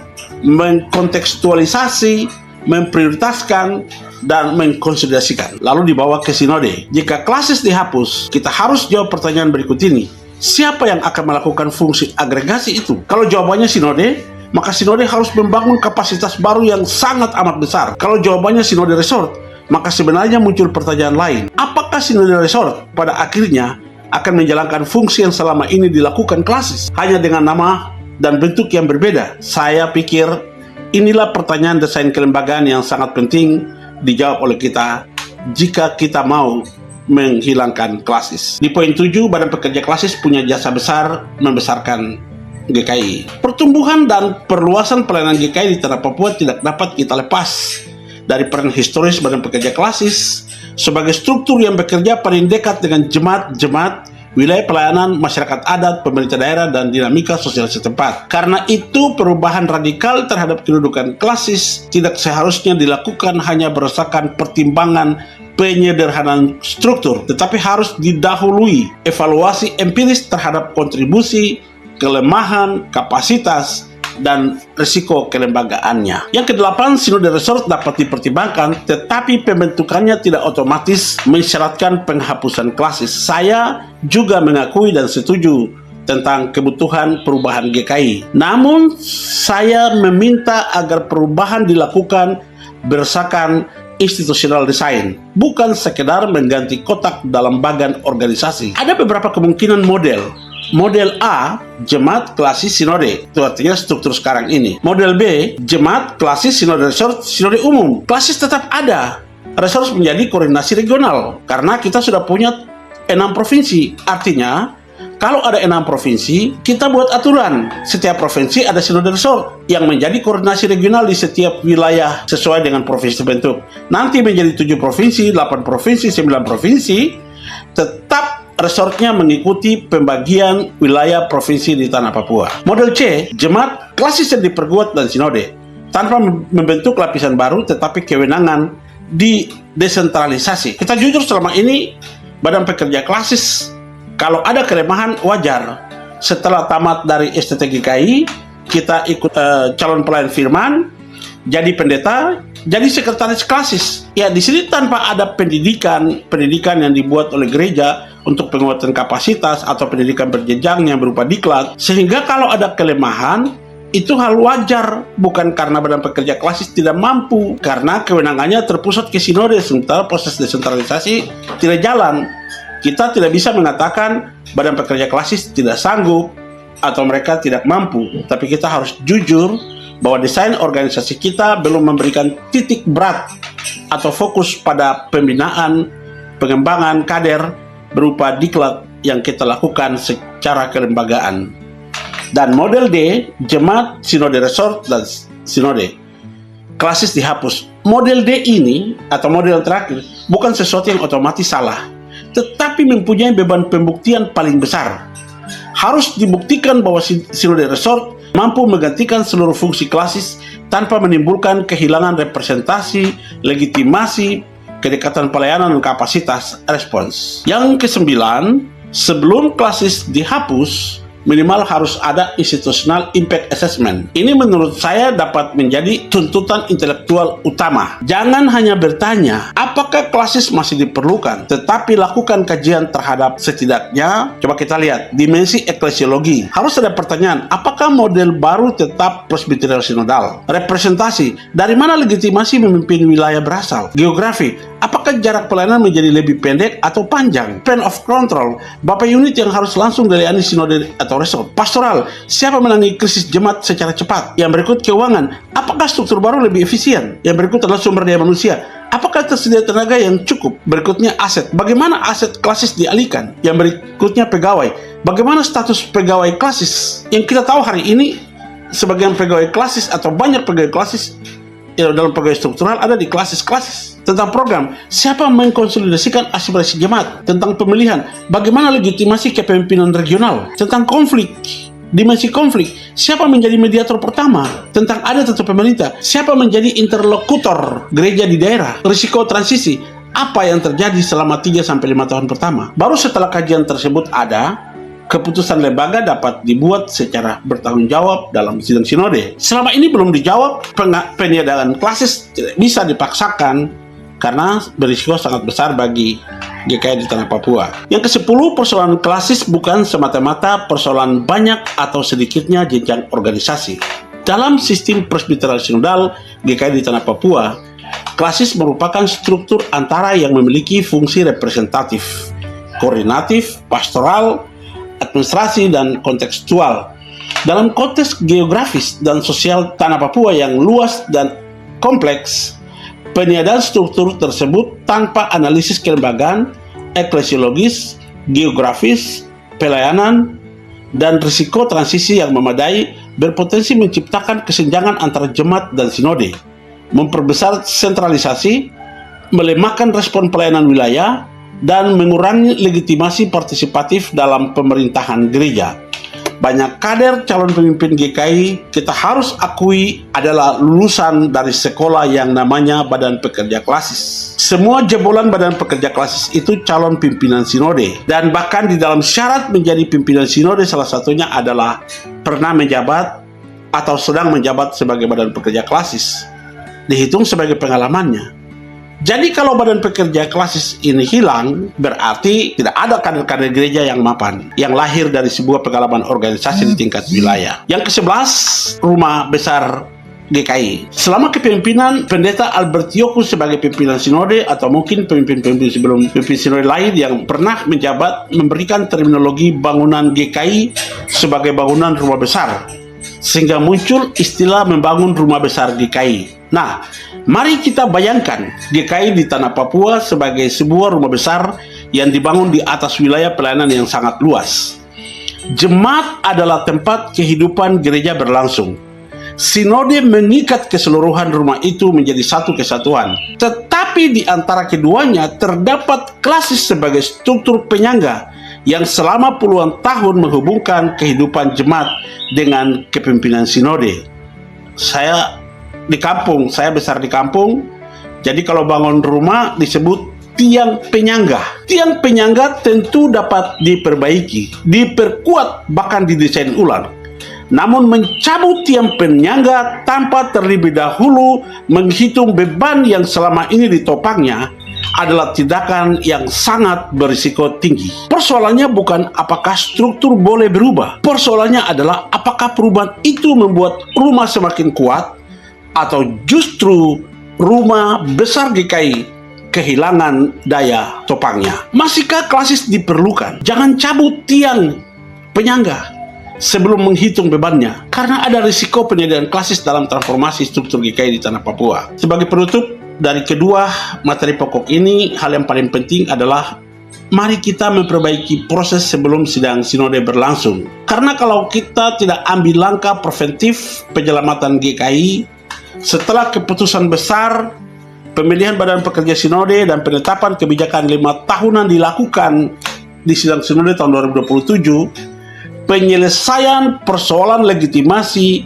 mengkontekstualisasi, memprioritaskan, dan mengkonsolidasikan, lalu dibawa ke sinode. Jika klasis dihapus, kita harus jawab pertanyaan berikut ini. Siapa yang akan melakukan fungsi agregasi itu? Kalau jawabannya sinode, maka sinode harus membangun kapasitas baru yang sangat amat besar. Kalau jawabannya sinode resort, maka sebenarnya muncul pertanyaan lain. Apakah sinode resort pada akhirnya akan menjalankan fungsi yang selama ini dilakukan klasis, hanya dengan nama dan bentuk yang berbeda? Saya pikir inilah pertanyaan desain kelembagaan yang sangat penting dijawab oleh kita jika kita mau menghilangkan klasis. Di poin 7, Badan Pekerja Klasis punya jasa besar membesarkan GKI. Pertumbuhan dan perluasan pelayanan GKI di tanah Papua tidak dapat kita lepas dari peran historis Badan Pekerja Klasis sebagai struktur yang bekerja paling dekat dengan jemaat-jemaat, wilayah pelayanan, masyarakat adat, pemerintah daerah, dan dinamika sosial setempat. Karena itu, perubahan radikal terhadap kedudukan klasis tidak seharusnya dilakukan hanya berdasarkan pertimbangan penyederhanaan struktur, tetapi harus didahului evaluasi empiris terhadap kontribusi, kelemahan, kapasitas, dan risiko kelembagaannya. Yang kedelapan, sinode resort dapat dipertimbangkan, tetapi pembentukannya tidak otomatis mensyaratkan penghapusan klasis. Saya juga mengakui dan setuju tentang kebutuhan perubahan GKI. Namun, saya meminta agar perubahan dilakukan berdasarkan institutional design, bukan sekedar mengganti kotak dalam bagan organisasi. Ada beberapa kemungkinan model. Model A, jemaat klasis sinode, itu artinya struktur sekarang ini. Model B, jemaat klasis sinode resort, sinode umum. Klasis tetap ada, resort menjadi koordinasi regional, karena kita sudah punya 6 provinsi. Artinya, kalau ada 6 provinsi, kita buat aturan. Setiap provinsi ada sinode resort yang menjadi koordinasi regional di setiap wilayah sesuai dengan provinsi terbentuk. Nanti menjadi 7 provinsi, 8 provinsi, 9 provinsi, tetap resortnya mengikuti pembagian wilayah provinsi di tanah Papua. Model C, jemaat klasis yang diperkuat dan sinode, tanpa membentuk lapisan baru tetapi kewenangan didesentralisasi. Kita jujur, selama ini Badan Pekerja Klasis kalau ada kelemahan wajar. Setelah tamat dari STT-GKI, kita ikut calon pelayan firman, jadi pendeta, jadi sekretaris klasis. Ya, di sini tanpa ada pendidikan yang dibuat oleh gereja untuk penguatan kapasitas atau pendidikan berjenjang yang berupa diklat, sehingga kalau ada kelemahan itu hal wajar, bukan karena Badan Pekerja Klasis tidak mampu, karena kewenangannya terpusat ke sinode, sementara proses desentralisasi tidak jalan. Kita tidak bisa mengatakan Badan Pekerja Klasis tidak sanggup atau mereka tidak mampu, tapi kita harus jujur bahwa desain organisasi kita belum memberikan titik berat atau fokus pada pembinaan, pengembangan kader berupa diklat yang kita lakukan secara kelembagaan. Dan model D, jemaat, sinode resort, dan sinode klasis dihapus. Model D ini, atau model terakhir, bukan sesuatu yang otomatis salah, tetapi mempunyai beban pembuktian paling besar. Harus dibuktikan bahwa sinode resort mampu menggantikan seluruh fungsi klasis tanpa menimbulkan kehilangan representasi, legitimasi, kedekatan pelayanan, dan kapasitas respons. Yang kesembilan, sebelum klasis dihapus, minimal harus ada institutional impact assessment. Ini menurut saya dapat menjadi tuntutan intelektual utama. Jangan hanya bertanya, apakah klasis masih diperlukan, tetapi lakukan kajian terhadap setidaknya, coba kita lihat, dimensi eklesiologi. Harus ada pertanyaan, apakah model baru tetap presbyterial sinodal? Representasi, dari mana legitimasi memimpin wilayah berasal? Geografi, apakah jarak pelayanan menjadi lebih pendek atau panjang? Span of control, Bapak unit yang harus langsung melayani sinode atau resort. Pastoral, siapa menangani krisis jemaat secara cepat? Yang berikut, keuangan, apakah struktur baru lebih efisien? Yang berikut adalah sumber daya manusia, apakah tersedia tenaga yang cukup? Berikutnya aset, bagaimana aset klasis dialihkan? Yang berikutnya pegawai, bagaimana status pegawai klasis? Yang kita tahu hari ini, sebagian pegawai klasis atau banyak pegawai klasis dalam pegawai struktural ada di klasis-klasis. Tentang program, siapa mengkonsolidasikan aspirasi jemaat? Tentang pemilihan, bagaimana legitimasi kepemimpinan regional? Tentang konflik, dimensi konflik, siapa menjadi mediator pertama? Tentang adat atau pemerintah, siapa menjadi interlokutor gereja di daerah? Risiko transisi, apa yang terjadi selama 3-5 tahun pertama? Baru setelah kajian tersebut ada, keputusan lembaga dapat dibuat secara bertanggung jawab dalam sidang sinode. Selama ini belum dijawab, peniadaan klasis tidak bisa dipaksakan karena berisiko sangat besar bagi GKI di tanah Papua. Yang ke-10, persoalan klasis bukan semata-mata persoalan banyak atau sedikitnya jenjang organisasi. Dalam sistem presbyterial sinodal GKI di tanah Papua, klasis merupakan struktur antara yang memiliki fungsi representatif, koordinatif, pastoral, administrasi, dan kontekstual. Dalam konteks geografis dan sosial tanah Papua yang luas dan kompleks, peniadaan struktur tersebut tanpa analisis kelembagaan, eklesiologis, geografis, pelayanan, dan risiko transisi yang memadai berpotensi menciptakan kesenjangan antara jemaat dan sinode, memperbesar sentralisasi, melemahkan respon pelayanan wilayah, dan mengurangi legitimasi partisipatif dalam pemerintahan gereja. Banyak kader calon pemimpin GKI kita harus akui adalah lulusan dari sekolah yang namanya Badan Pekerja Klasis. Semua jebolan Badan Pekerja Klasis itu calon pimpinan sinode, dan bahkan di dalam syarat menjadi pimpinan sinode salah satunya adalah pernah menjabat atau sedang menjabat sebagai Badan Pekerja Klasis, dihitung sebagai pengalamannya. Jadi kalau Badan Pekerja Klasis ini hilang, berarti tidak ada kader-kader gereja yang mapan, yang lahir dari sebuah pengalaman organisasi di tingkat wilayah. Yang ke-11, Rumah Besar GKI. Selama kepemimpinan Pendeta Albert Yoku sebagai pimpinan sinode, atau mungkin pemimpin-pemimpin sebelum pimpinan sinode lain yang pernah menjabat, memberikan terminologi bangunan GKI sebagai bangunan rumah besar, sehingga muncul istilah membangun rumah besar GKI. Nah, mari kita bayangkan GKI di tanah Papua sebagai sebuah rumah besar yang dibangun di atas wilayah pelayanan yang sangat luas. Jemaat adalah tempat kehidupan gereja berlangsung. Sinode mengikat keseluruhan rumah itu menjadi satu kesatuan. Tetapi di antara keduanya terdapat klasis sebagai struktur penyangga yang selama puluhan tahun menghubungkan kehidupan jemaat dengan kepemimpinan sinode. Saya besar di kampung, jadi kalau bangun rumah disebut tiang penyangga. Tiang penyangga tentu dapat diperbaiki, diperkuat, bahkan didesain ulang. Namun mencabut tiang penyangga tanpa terlebih dahulu menghitung beban yang selama ini ditopangnya adalah tindakan yang sangat berisiko tinggi. Persoalannya bukan apakah struktur boleh berubah. Persoalannya adalah apakah perubahan itu membuat rumah semakin kuat atau justru rumah besar GKI kehilangan daya topangnya. Masihkah klasis diperlukan? Jangan cabut tiang penyangga sebelum menghitung bebannya, karena ada risiko penyediaan klasis dalam transformasi struktur GKI di tanah Papua. Sebagai penutup dari kedua materi pokok ini, hal yang paling penting adalah mari kita memperbaiki proses sebelum sidang sinode berlangsung. Karena kalau kita tidak ambil langkah preventif penyelamatan GKI setelah keputusan besar pemilihan badan pekerja sinode dan penetapan kebijakan 5 tahunan dilakukan di sidang sinode tahun 2027, penyelesaian persoalan legitimasi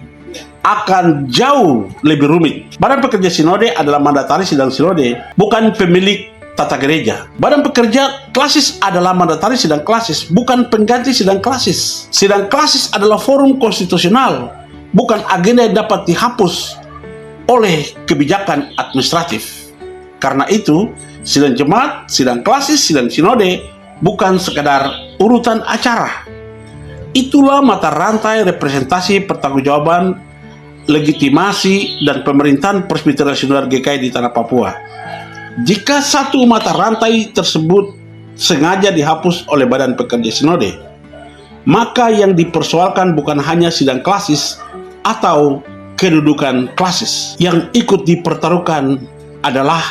akan jauh lebih rumit. Badan pekerja sinode adalah mandataris sidang sinode, bukan pemilik tata gereja. Badan pekerja klasis adalah mandataris sidang klasis, bukan pengganti sidang klasis. Sidang klasis adalah forum konstitusional, bukan agenda yang dapat dihapus oleh kebijakan administratif. Karena itu, sidang jemaat, sidang klasis, sidang sinode bukan sekedar urutan acara. Itulah mata rantai representasi pertanggungjawaban, legitimasi, dan pemerintahan Presbyterian Sinodal GKI di tanah Papua. Jika satu mata rantai tersebut sengaja dihapus oleh badan pekerja sinode, maka yang dipersoalkan bukan hanya sidang klasis atau kedudukan klasis. Yang ikut dipertaruhkan adalah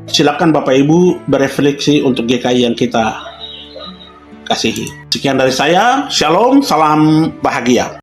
silakan Bapak Ibu berefleksi untuk GKI yang kita kasihi. Sekian dari saya, Shalom, salam bahagia.